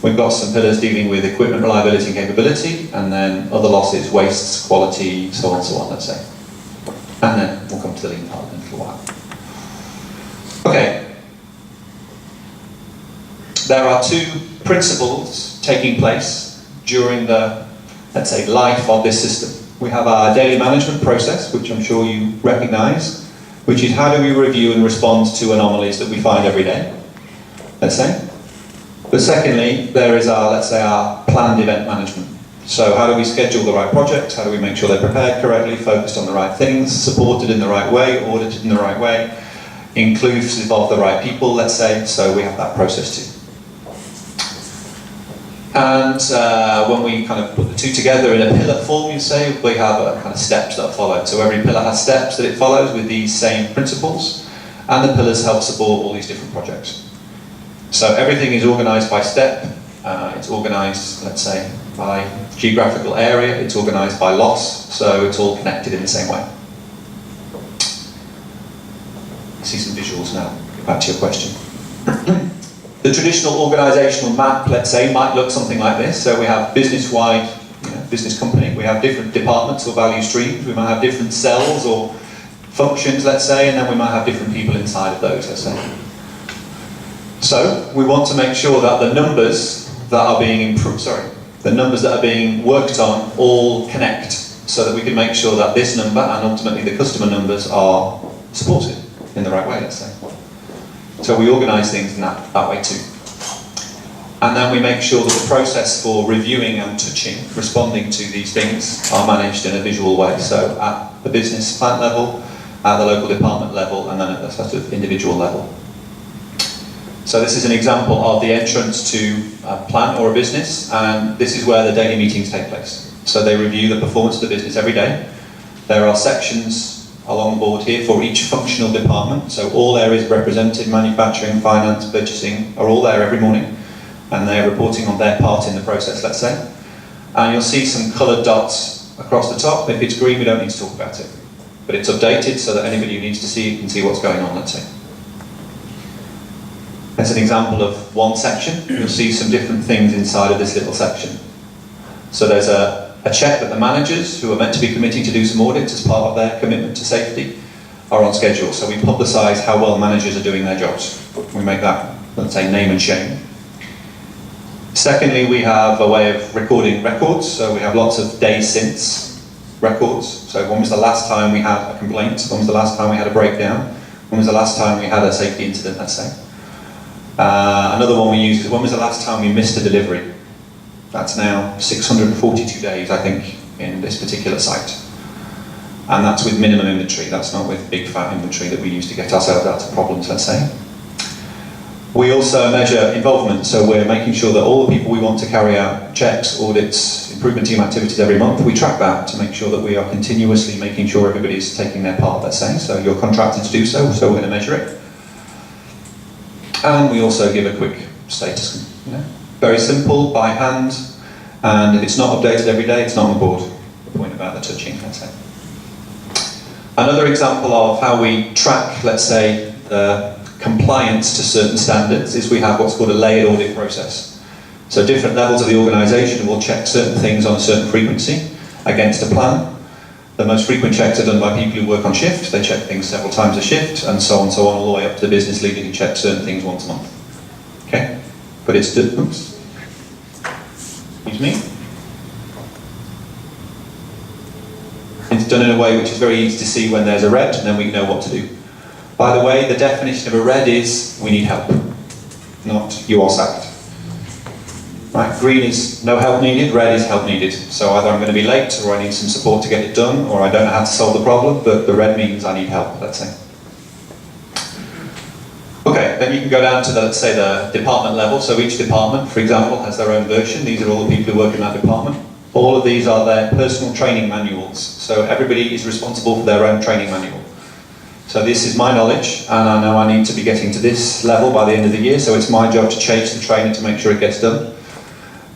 Speaker 1: we've got some pillars dealing with equipment reliability and capability, and then other losses, wastes, quality, so on and so on, let's say. And then we'll come to the lean part in a little while. Okay. There are two principles taking place during the, let's say, life of this system. We have our daily management process, which I'm sure you recognise, which is how do we review and respond to anomalies that we find every day, let's say. But secondly, there is our, let's say, our planned event management. So how do we schedule the right projects? How do we make sure they're prepared correctly, focused on the right things, supported in the right way, audited in the right way, inclusive of the right people, let's say, so we have that process too. And when we kind of put the two together in a pillar form, you say, we have a kind of steps that are followed. So every pillar has steps that it follows with these same principles, and the pillars help support all these different projects. So everything is organised by step. It's organised, let's say, by geographical area. It's organised by loss, so it's all connected in the same way. See some visuals now. Get back to your question. The traditional organisational map, let's say, might look something like this. So we have business-wide, business company. We have different departments or value streams. We might have different cells or functions, let's say, and then we might have different people inside of those, let's say. So we want to make sure that the numbers that are being the numbers that are being worked on all connect, so that we can make sure that this number and ultimately the customer numbers are supported in the right way, let's say. So we organise things in that way too. And then we make sure that the process for reviewing and touching, responding to these things are managed in a visual way. So at the business plant level, at the local department level, and then at the sort of individual level. So this is an example of the entrance to a plant or a business, and this is where the daily meetings take place. So they review the performance of the business every day. There are sections along the board here for each functional department, so all areas represented, manufacturing, finance, purchasing, are all there every morning, and they're reporting on their part in the process, let's say. And you'll see some coloured dots across the top. If it's green, we don't need to talk about it. But it's updated so that anybody who needs to see it can see what's going on, let's say. That's an example of one section. You'll see some different things inside of this little section. So there's a check that the managers, who are meant to be committing to do some audits as part of their commitment to safety, are on schedule. So we publicise how well managers are doing their jobs. We make that, let's say, name and shame. Secondly, we have a way of recording records. So we have lots of days since records. So when was the last time we had a complaint? When was the last time we had a breakdown? When was the last time we had a safety incident, let's say? Another one we use is when was the last time we missed a delivery? That's now 642 days, I think, in this particular site. And that's with minimum inventory. That's not with big fat inventory that we use to get ourselves out of problems, let's say. We also measure involvement, so we're making sure that all the people we want to carry out checks, audits, improvement team activities every month, we track that to make sure that we are continuously making sure everybody's taking their part, let's say. So you're contracted to do so, so we're going to measure it. And we also give a quick status, very simple, by hand, and if it's not updated every day, it's not on the board. The point about the touching, let's say. Another example of how we track, let's say, the compliance to certain standards is we have what's called a layered audit process. So different levels of the organisation will check certain things on a certain frequency against a plan. The most frequent checks are done by people who work on shift. They check things several times a shift, and so on, all the way up to the business leader who checks certain things once a month. Okay? But it's done. Oops. Excuse me. It's done in a way which is very easy to see when there's a red, and then we know what to do. By the way, the definition of a red is we need help, not you are sacked. Right? Green is no help needed, red is help needed. So either I'm going to be late, or I need some support to get it done, or I don't know how to solve the problem, but the red means I need help, let's say. Okay, then you can go down to the, let's say, the department level. So each department, for example, has their own version. These are all the people who work in that department. All of these are their personal training manuals. So everybody is responsible for their own training manual. So this is my knowledge, and I know I need to be getting to this level by the end of the year, so it's my job to chase the trainer to make sure it gets done.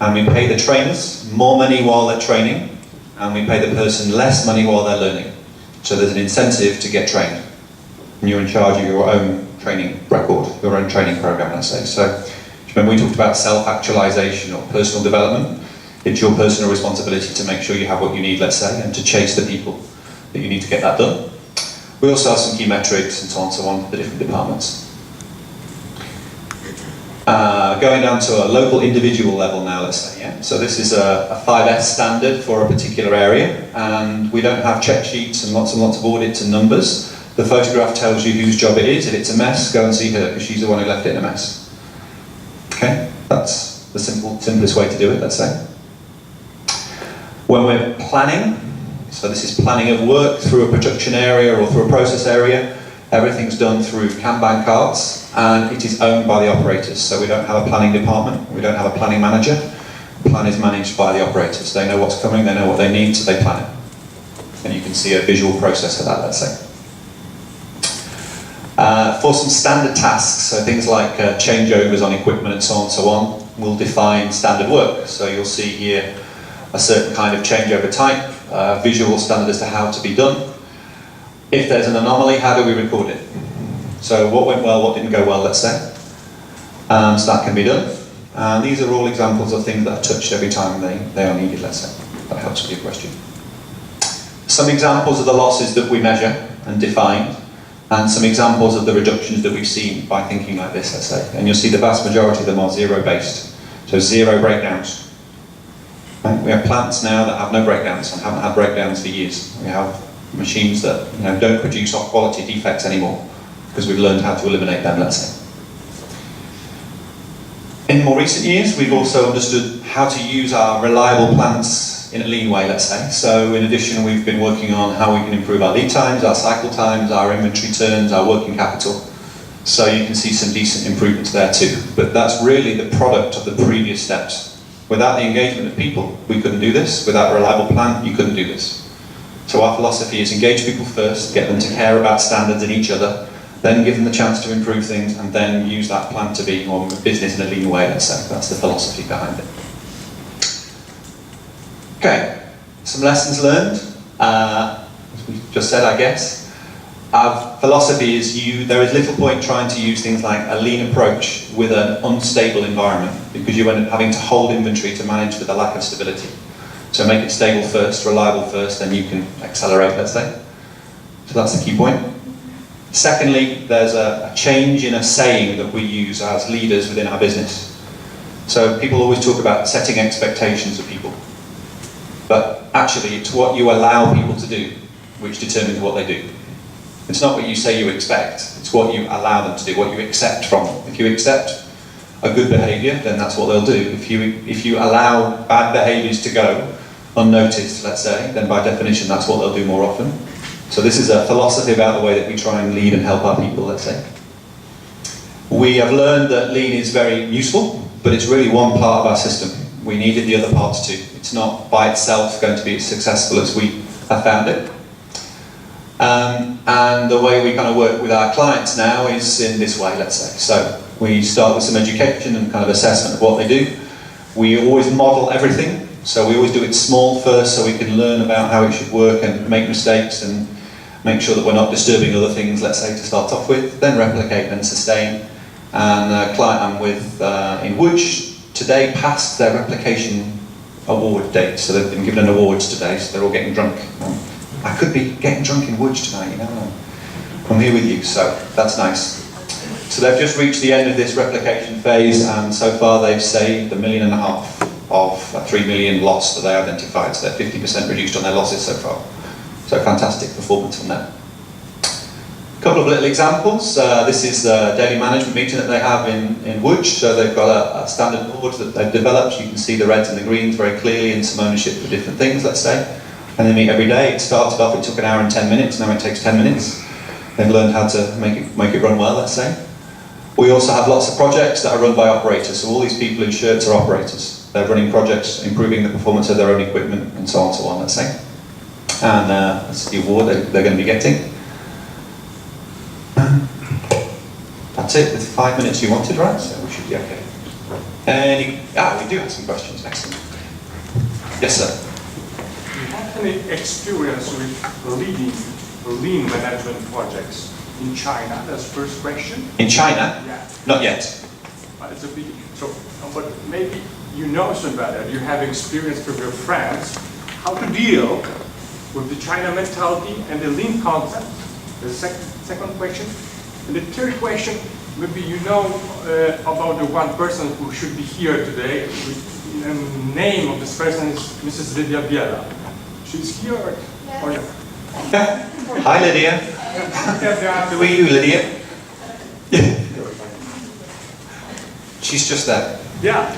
Speaker 1: And we pay the trainers more money while they're training, and we pay the person less money while they're learning. So there's an incentive to get trained. And you're in charge of your own training record, your own training program, let's say. So remember we talked about self-actualization or personal development. It's your personal responsibility to make sure you have what you need, let's say, and to chase the people that you need to get that done. We also have some key metrics and so on for the different departments. Going down to a local individual level now, let's say, yeah? So this is a 5S standard for a particular area, and we don't have check sheets and lots of audits and numbers. The photograph tells you whose job it is. If it's a mess, go and see her, because she's the one who left it in a mess. Okay? That's the simplest way to do it, let's say. planning. So this is planning of work through a production area or through a process area. Everything's done through Kanban cards, and it is owned by the operators. So we don't have a planning department, we don't have a planning manager. The plan is managed by the operators. They know what's coming, they know what they need, so they plan it. And you can see a visual process of that, let's say. For some standard tasks, so things like changeovers on equipment and so on, we'll define standard work. So you'll see here a certain kind of changeover type, visual standard as to how to be done. If there's an anomaly, how do we record it? So what went well, what didn't go well, let's say. So that can be done. And these are all examples of things that are touched every time they are needed, let's say. That helps with your question. Some examples of the losses that we measure and define, and some examples of the reductions that we've seen by thinking like this, let's say. And you'll see the vast majority of them are zero-based. So zero breakdowns. Right? We have plants now that have no breakdowns and haven't had breakdowns for years. We have machines that don't produce off quality defects anymore because we've learned how to eliminate them, let's say. In more recent years, we've also understood how to use our reliable plants in a lean way, let's say. So in addition, we've been working on how we can improve our lead times, our cycle times, our inventory turns, our working capital. So you can see some decent improvements there too. But that's really the product of the previous steps. Without the engagement of people, we couldn't do this. Without a reliable plan, you couldn't do this. So our philosophy is engage people first, get them to care about standards in each other, then give them the chance to improve things, and then use that plan to be more business in a lean way, let's say. That's the philosophy behind it. Okay, some lessons learned. As we just said, I guess. Our philosophy is there is little point trying to use things like a lean approach with an unstable environment, because you end up having to hold inventory to manage with a lack of stability. So make it stable first, reliable first, then you can accelerate, let's say. So that's the key point. Secondly, there's a change in a saying that we use as leaders within our business. So people always talk about setting expectations of people. But actually, it's what you allow people to do which determines what they do. It's not what you say you expect, it's what you allow them to do, what you accept from them. If you accept a good behaviour, then that's what they'll do. If you allow bad behaviours to go unnoticed, let's say, then by definition that's what they'll do more often. So this is a philosophy about the way that we try and lead and help our people, let's say. We have learned that lean is very useful, but it's really one part of our system. We needed the other parts too. It's not by itself going to be as successful as we have found it. And the way we kind of work with our clients now is in this way, let's say. So we start with some education and kind of assessment of what they do. We always model everything. So we always do it small first so we can learn about how it should work and make mistakes and make sure that we're not disturbing other things, let's say, to start off with, then replicate and sustain. And client I'm with in Łódź today passed their replication award date, so they've been given an awards today, so they're all getting drunk. I could be getting drunk in Łódź tonight, you know. I'm here with you, so that's nice. So they've just reached the end of this replication phase, and so far they've saved $1.5 million of a 3 million loss that they identified, so they're 50% reduced on their losses so far. So fantastic performance on that. A couple of little examples. This is the daily management meeting that they have in Łódź. So they've got a standard board that they've developed. You can see the reds and the greens very clearly and some ownership for different things, let's say. And they meet every day. It started off, it took 1 hour and 10 minutes, now it takes 10 minutes. They've learned how to make it run well, let's say. We also have lots of projects that are run by operators. So all these people in shirts are operators. They're running projects, improving the performance of their own equipment, and so on, let's say. And that's the award they're going to be getting. That's it, with 5 minutes you wanted, right? So we should be okay. We do have some questions. Excellent. Yes, sir.
Speaker 3: Do you have any experience with leading lean management projects in China? That's the first question.
Speaker 1: In China?
Speaker 3: Yeah.
Speaker 1: Not yet.
Speaker 3: It's a big, but maybe you know some about it. You have experience with your friends how to deal with the China mentality and the lean concept. The second question. And the third question, maybe you know about the one person who should be here today. The name of this person is Mrs. Lydia Biela. She's here or not?
Speaker 1: Hi, Lydia. Who are you, Lydia? She's just there.
Speaker 3: Yeah,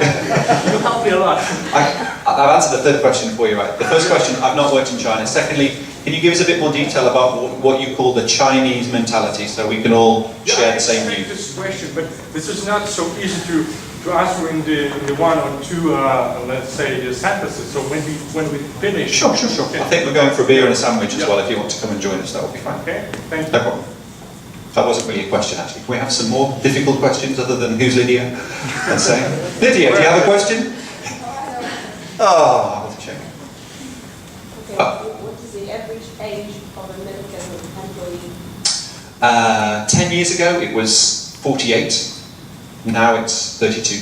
Speaker 3: you help me a lot.
Speaker 1: I've answered the third question for you, right? The first question, I've not worked in China. Secondly, can you give us a bit more detail about what you call the Chinese mentality, so we can all share the same view?
Speaker 3: This question, but this is not so easy to answer in the one or two, let's say, sentences. So when we finish...
Speaker 1: Sure. Okay. I think we're going for a beer and a sandwich as well. If you want to come and join us, that would be fine.
Speaker 3: Okay, thank you.
Speaker 1: No problem. That wasn't really a question, actually. Can we have some more difficult questions other than who's Lydia? Let's say. Lydia, do you have a question? Oh, that's a shame.
Speaker 5: Okay, what is the average age of a Milliken employee?
Speaker 1: 10 years ago, it was 48. Now it's 32.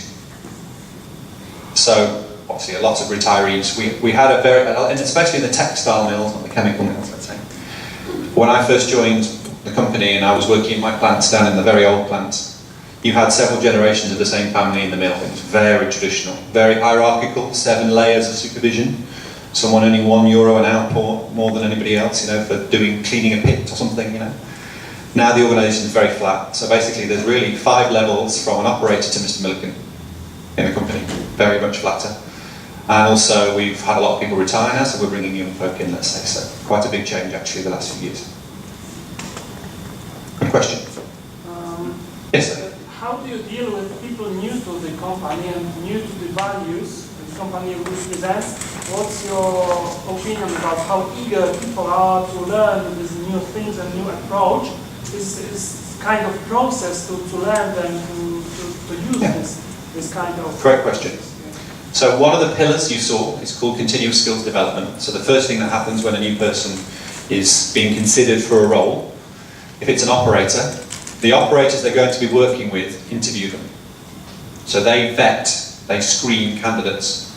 Speaker 1: So, obviously, a lot of retirees. We had a very, and especially in the textile mills, not the chemical mills, let's say. When I first joined the company and I was working in my plants down in the very old plants, you had several generations of the same family in the mill. It was very traditional, very hierarchical, 7 layers of supervision. Someone earning €1 an hour more than anybody else, you know, for cleaning a pit or something, you know. Now the organisation is very flat. So basically there's really 5 levels from an operator to Mr. Milliken in the company, very much flatter. And also we've had a lot of people retire now, so we're bringing young folk in, let's say. So quite a big change actually the last few years. Good question. Yes, sir.
Speaker 6: How do you deal with people new to the company and new to the values the company represents? What's your opinion about how eager people are to learn these new things and new approach? Is kind of process to learn them, to use this kind of...
Speaker 1: Great question. So one of the pillars you saw is called continuous skills development. So the first thing that happens when a new person is being considered for a role, if it's an operator, the operators they're going to be working with interview them. So they vet, they screen candidates.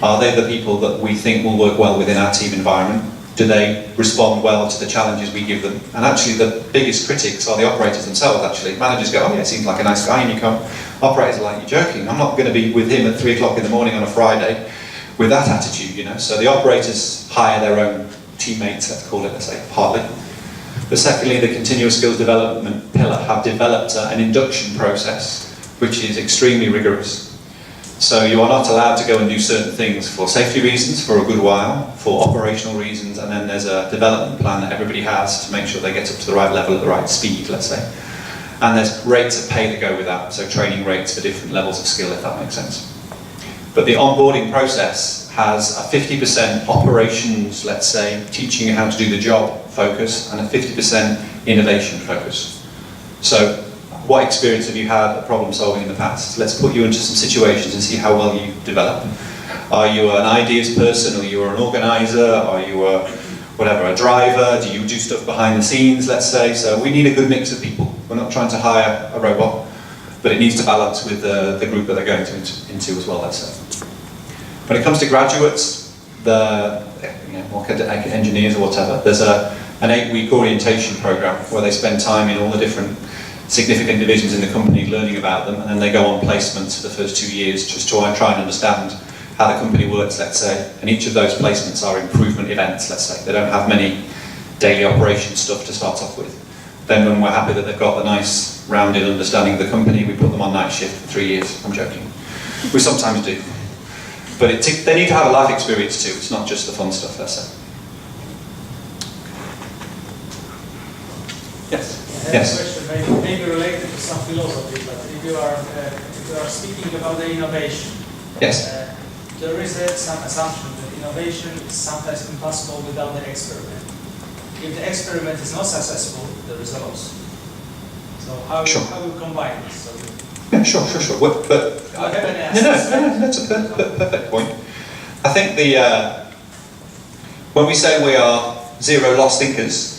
Speaker 1: Are they the people that we think will work well within our team environment? Do they respond well to the challenges we give them? And actually the biggest critics are the operators themselves actually. Managers go, oh yeah, seems like a nice guy, and you come, operators are like, you're joking, I'm not going to be with him at 3 o'clock in the morning on a Friday with that attitude, you know. So the operators hire their own teammates, let's call it, let's say, partly. But secondly, the continuous skills development pillar have developed an induction process which is extremely rigorous. So you are not allowed to go and do certain things for safety reasons for a good while, for operational reasons, and then there's a development plan that everybody has to make sure they get up to the right level at the right speed, let's say. And there's rates of pay that go with that, so training rates for different levels of skill, if that makes sense. But the onboarding process has a 50% operations, let's say, teaching you how to do the job focus, and a 50% innovation focus. So what experience have you had at problem solving in the past? Let's put you into some situations and see how well you develop. Are you an ideas person, or you are an organizer, are you a driver, do you do stuff behind the scenes, let's say? So we need a good mix of people. We're not trying to hire a robot, but it needs to balance with the group that they're going into as well, let's say. When it comes to graduates, or engineers or whatever, there's an 8-week orientation program where they spend time in all the different significant divisions in the company learning about them, and then they go on placements for the first 2 years just to try and understand how the company works, let's say. And each of those placements are improvement events, let's say. They don't have many daily operation stuff to start off with. Then when we're happy that they've got the nice rounded understanding of the company, we put them on night shift for 3 years. I'm joking. We sometimes do. But they need to have a life experience too. It's not just the fun stuff, let's say. Yes.
Speaker 7: I have a question, maybe related to some philosophy, but if you are speaking about the innovation,
Speaker 1: yes.
Speaker 7: There is some assumption that innovation is sometimes impossible without the experiment. If the experiment is not successful, there is a loss. So how you combine this? So
Speaker 1: yeah, sure. But that's a perfect point. I think when we say we are zero loss thinkers,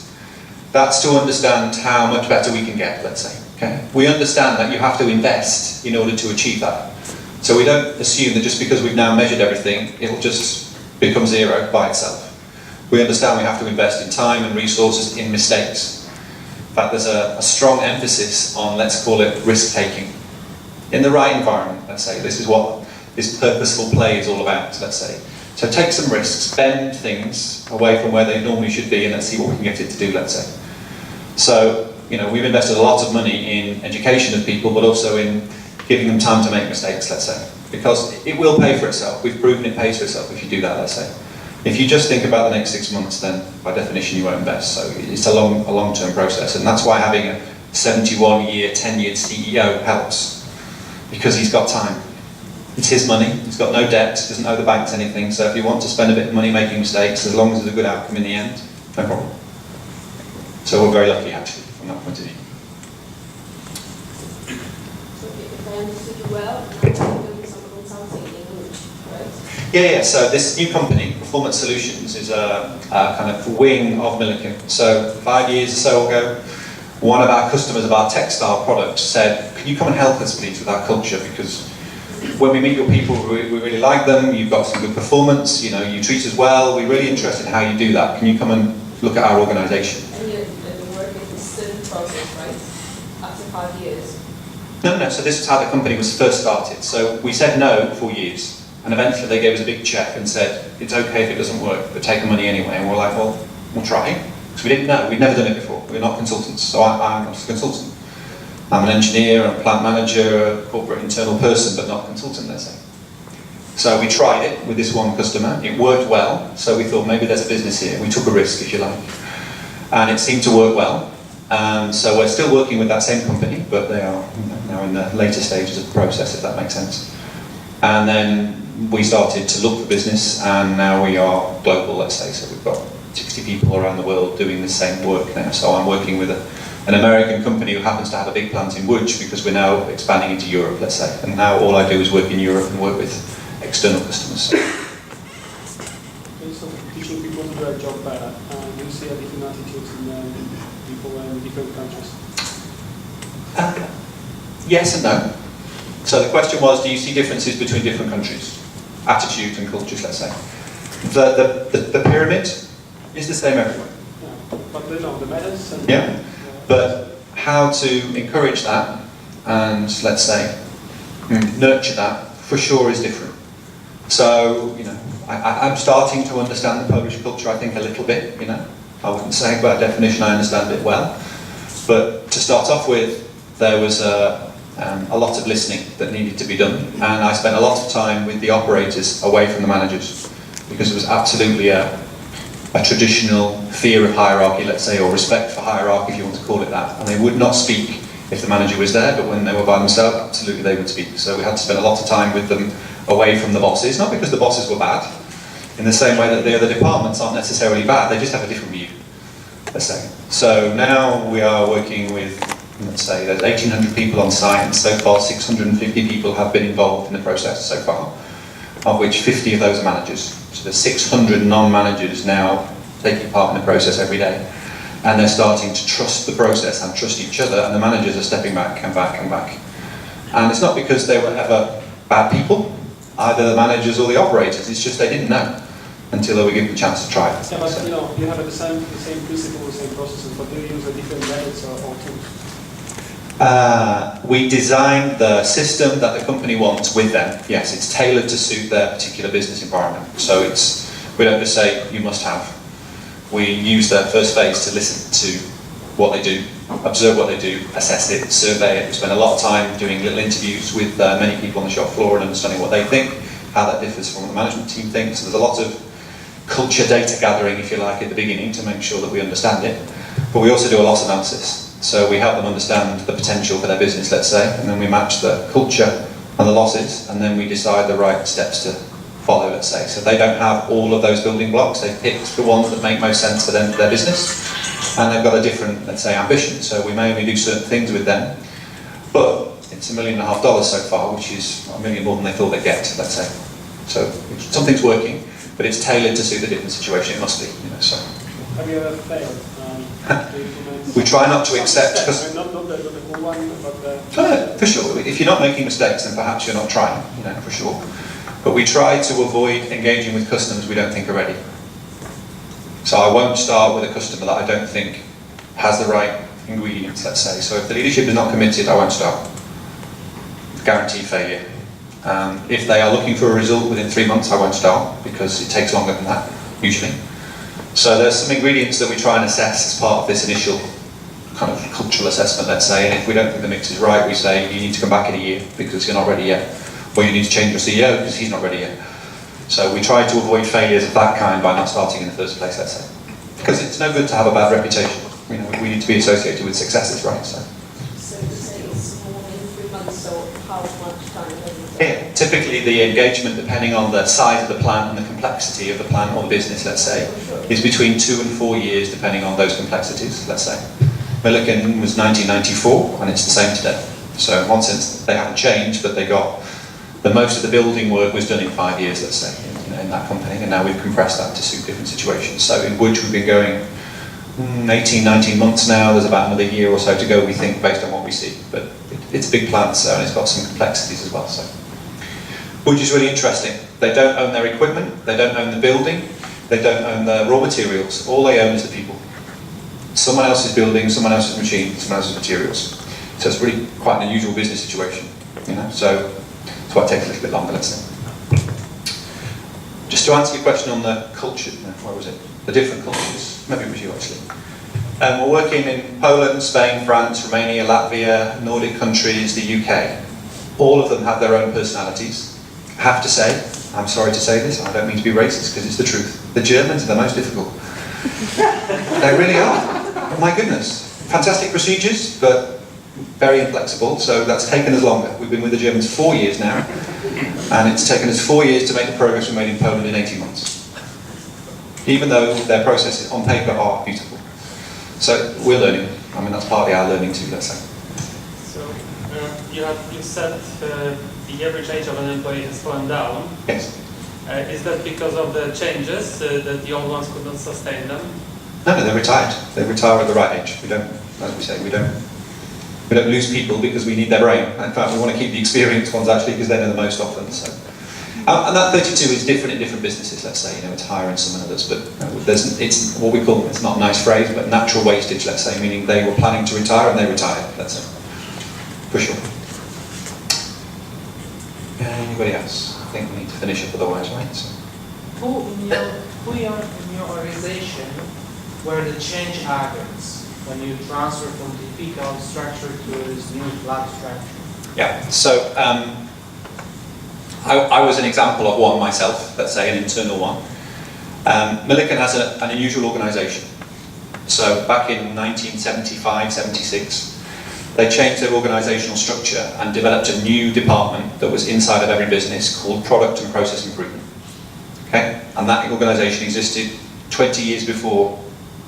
Speaker 1: that's to understand how much better we can get, let's say. Okay? We understand that you have to invest in order to achieve that. So we don't assume that just because we've now measured everything, it'll just become zero by itself. We understand we have to invest in time and resources in mistakes. In fact, there's a strong emphasis on, let's call it, risk-taking. In the right environment, let's say. This is what this purposeful play is all about, let's say. So take some risks, bend things away from where they normally should be, and let's see what we can get it to do, let's say. So, we've invested a lot of money in education of people, but also in giving them time to make mistakes, let's say. Because it will pay for itself. We've proven it pays for itself if you do that, let's say. If you just think about the next 6 months, then by definition you won't invest. So it's a long-term process, and that's why having a 71-year, tenured CEO helps, because he's got time. It's his money, he's got no debt, doesn't owe the banks anything, so if you want to spend a bit of money making mistakes, as long as there's a good outcome in the end, no problem. So we're very lucky, actually, from that point of view.
Speaker 5: So if I understood you well, you're doing some consulting in English, right?
Speaker 1: Yeah, so this new company, Performance Solutions, is a kind of wing of Milliken. So 5 years or so ago, one of our customers of our textile products said, can you come and help us please with our culture, because when we meet your people, we really like them, you've got some good performance, you know, you treat us well, we're really interested in how you do that. Can you come and look at our organisation?
Speaker 5: And the work is still in process, right? After 5 years?
Speaker 1: No, so this is how the company was first started. So we said no for years, and eventually they gave us a big check and said, it's okay if it doesn't work, but take the money anyway. And we're like, well, we'll try. Because we didn't know, we'd never done it before. We're not consultants, so I'm not a consultant. I'm an engineer, a plant manager, a corporate internal person, but not a consultant, let's say. So we tried it with this one customer. It worked well, so we thought maybe there's a business here. We took a risk, if you like. And it seemed to work well. And so we're still working with that same company, but they are now in the later stages of the process, if that makes sense. And then we started to look for business, and now we are global, let's say. So we've got 60 people around the world doing the same work now. So I'm working with an American company who happens to have a big plant in Łódź, because we're now expanding into Europe, let's say. And now all I do is work in Europe and work with external customers.
Speaker 6: So teaching people to do their job better, do you see a different attitude in people in different countries?
Speaker 1: Yes and no. So the question was, do you see differences between different countries? Attitudes and cultures, let's say. The pyramid is the same everywhere.
Speaker 6: Yeah. But the methods and...
Speaker 1: Yeah. But how to encourage that and, let's say, nurture that, for sure is different. So, you know, I'm starting to understand the Polish culture, I think, a little bit, you know. I wouldn't say by definition I understand it well. But to start off with, there was a lot of listening that needed to be done. And I spent a lot of time with the operators away from the managers, because it was absolutely a traditional fear of hierarchy, let's say, or respect for hierarchy, if you want to call it that. And they would not speak if the manager was there, but when they were by themselves, absolutely they would speak. So we had to spend a lot of time with them away from the bosses, not because the bosses were bad, in the same way that the other departments aren't necessarily bad, they just have a different view, let's say. So now we are working with, let's say, there's 1,800 people on site, and so far 650 people have been involved in the process so far, of which 50 of those are managers. So there's 600 non-managers now taking part in the process every day. And they're starting to trust the process and trust each other, and the managers are stepping back and back and back. And it's not because they were ever bad people, either the managers or the operators, it's just they didn't know until they were given the chance to try it.
Speaker 6: Yeah, but you know, you have the same principle, the same processes, but do you use a different methods or tools?
Speaker 1: We designed the system that the company wants with them. Yes, it's tailored to suit their particular business environment. So we don't just say, you must have. We use their first phase to listen to what they do, observe what they do, assess it, survey it. We spend a lot of time doing little interviews with many people on the shop floor and understanding what they think, how that differs from what the management team thinks. So there's a lot of culture data gathering, if you like, at the beginning to make sure that we understand it. But we also do a loss analysis. So we help them understand the potential for their business, let's say, and then we match the culture and the losses, and then we decide the right steps to follow, let's say. So they don't have all of those building blocks, they've picked the ones that make most sense for them, for their business, and they've got a different, let's say, ambition. So we may only do certain things with them, but it's $1.5 million so far, which is $1 million more than they thought they'd get, let's say. So something's working, but it's tailored to suit the different situation, it must be, you know, so.
Speaker 6: Have you ever failed?
Speaker 1: We try not to accept, because
Speaker 6: not the whole one, but
Speaker 1: for sure. If you're not making mistakes, then perhaps you're not trying, you know, for sure. But we try to avoid engaging with customers we don't think are ready. So I won't start with a customer that I don't think has the right ingredients, let's say. So if the leadership is not committed, I won't start. Guaranteed failure. If they are looking for a result within 3 months, I won't start, because it takes longer than that, usually. So there's some ingredients that we try and assess as part of this initial kind of cultural assessment, let's say, and if we don't think the mix is right, we say you need to come back in a year because you're not ready yet, or you need to change your CEO because he's not ready yet. So we try to avoid failures of that kind by not starting in the first place, let's say, because it's no good to have a bad reputation. You know, we need to be associated with successes, right? So
Speaker 5: you say it's more than 3 months, so how much time does it take?
Speaker 1: yeah, typically the engagement, depending on the size of the plant and the complexity of the plant or the business, let's say, is between 2 and 4 years, depending on those complexities, let's say. Milliken was 1994, and it's the same today. So in one sense, they haven't changed, but they got most of the building work was done in 5 years, let's say, in that company, and now we've compressed that to suit different situations. So in Wood, we've been going 18, 19 months now. There's about another year or so to go, we think, based on what we see. But it's a big plant, so, and it's got some complexities as well. So Wood is really interesting. They don't own their equipment, they don't own the building, they don't own the raw materials. All they own is the people. Someone else's building, someone else's machine, someone else's materials. So it's really quite an unusual business situation, you know. So that's why it takes a little bit longer, let's say. Just to answer your question on the culture, no, what was it? The different cultures. Maybe it was you actually. We're working in Poland, Spain, France, Romania, Latvia, Nordic countries, the UK. All of them have their own personalities. I have to say, I'm sorry to say this, I don't mean to be racist because it's the truth. The Germans are the most difficult. They really are. My goodness. Fantastic procedures, but very inflexible, so that's taken us longer. We've been with the Germans 4 years now, and it's taken us 4 years to make the progress we made in Poland in 18 months. Even though their processes on paper are beautiful. So we're learning. I mean, that's partly our learning too, let's say.
Speaker 6: So you said the average age of an employee has fallen down.
Speaker 1: Yes.
Speaker 6: Is that because of the changes, that the old ones could not sustain them?
Speaker 1: No, they're retired. They retire at the right age. We don't, as we say, we don't lose people because we need their brain. In fact, we want to keep the experienced ones actually because they're the most often. So, and that 32 is different in different businesses. Let's say, you know, it's higher in some than others, but it's what we call, it's not a nice phrase, but natural wastage. Let's say, meaning they were planning to retire and they retired. Let's say, for sure. Anybody else? I think we need to finish up otherwise, right? So.
Speaker 8: Who in your organization were the change agents when you transfer from typical structure to this new flat structure?
Speaker 1: Yeah, so I was an example of one myself, let's say an internal one. Milliken has an unusual organisation. So back in 1975, 76, they changed their organisational structure and developed a new department that was inside of every business called Product and Process Improvement. Okay, and that organisation existed 20 years before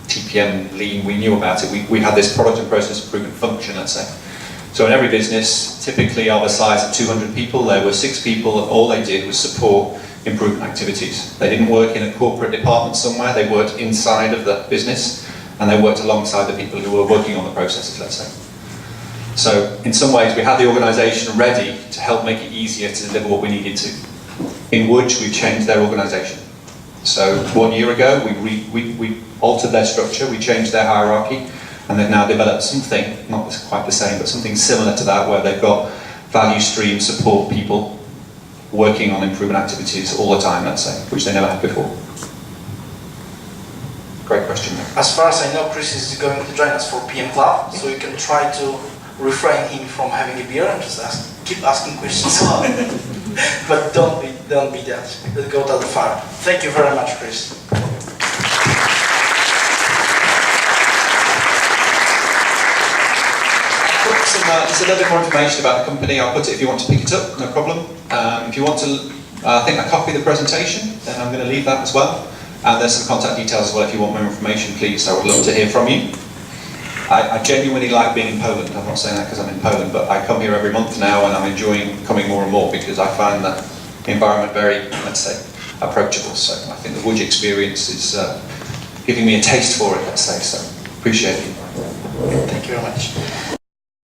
Speaker 1: TPM, Lean, we knew about it. We had this product and process improvement function, let's say. So in every business, typically of a size of 200 people, there were 6 people, and all they did was support improvement activities. They didn't work in a corporate department somewhere, they worked inside of the business, and they worked alongside the people who were working on the processes, let's say. So in some ways, we had the organisation ready to help make it easier to deliver what we needed to. In Wood, we've changed their organisation. So 1 year ago, we altered their structure, we changed their hierarchy, and they've now developed something, not quite the same, but something similar to that, where they've got value stream support people working on improvement activities all the time, let's say, which they never had before. Great question.
Speaker 9: As far as I know, Chris is going to join us for PM Club, so you can try to refrain him from having a beer and just keep asking questions. But don't be that. Let's go to the far. Thank you very much, Chris.
Speaker 1: There's a little bit more information about the company. I'll put it if you want to pick it up, no problem. If you want to, I think, a copy of the presentation, then I'm going to leave that as well. And there's some contact details as well if you want more information, please. I would love to hear from you. I genuinely like being in Poland. I'm not saying that because I'm in Poland, but I come here every month now and I'm enjoying coming more and more because I find the environment very, let's say, approachable. So I think the Wood experience is giving me a taste for it, let's say. So appreciate it.
Speaker 9: Thank you very much.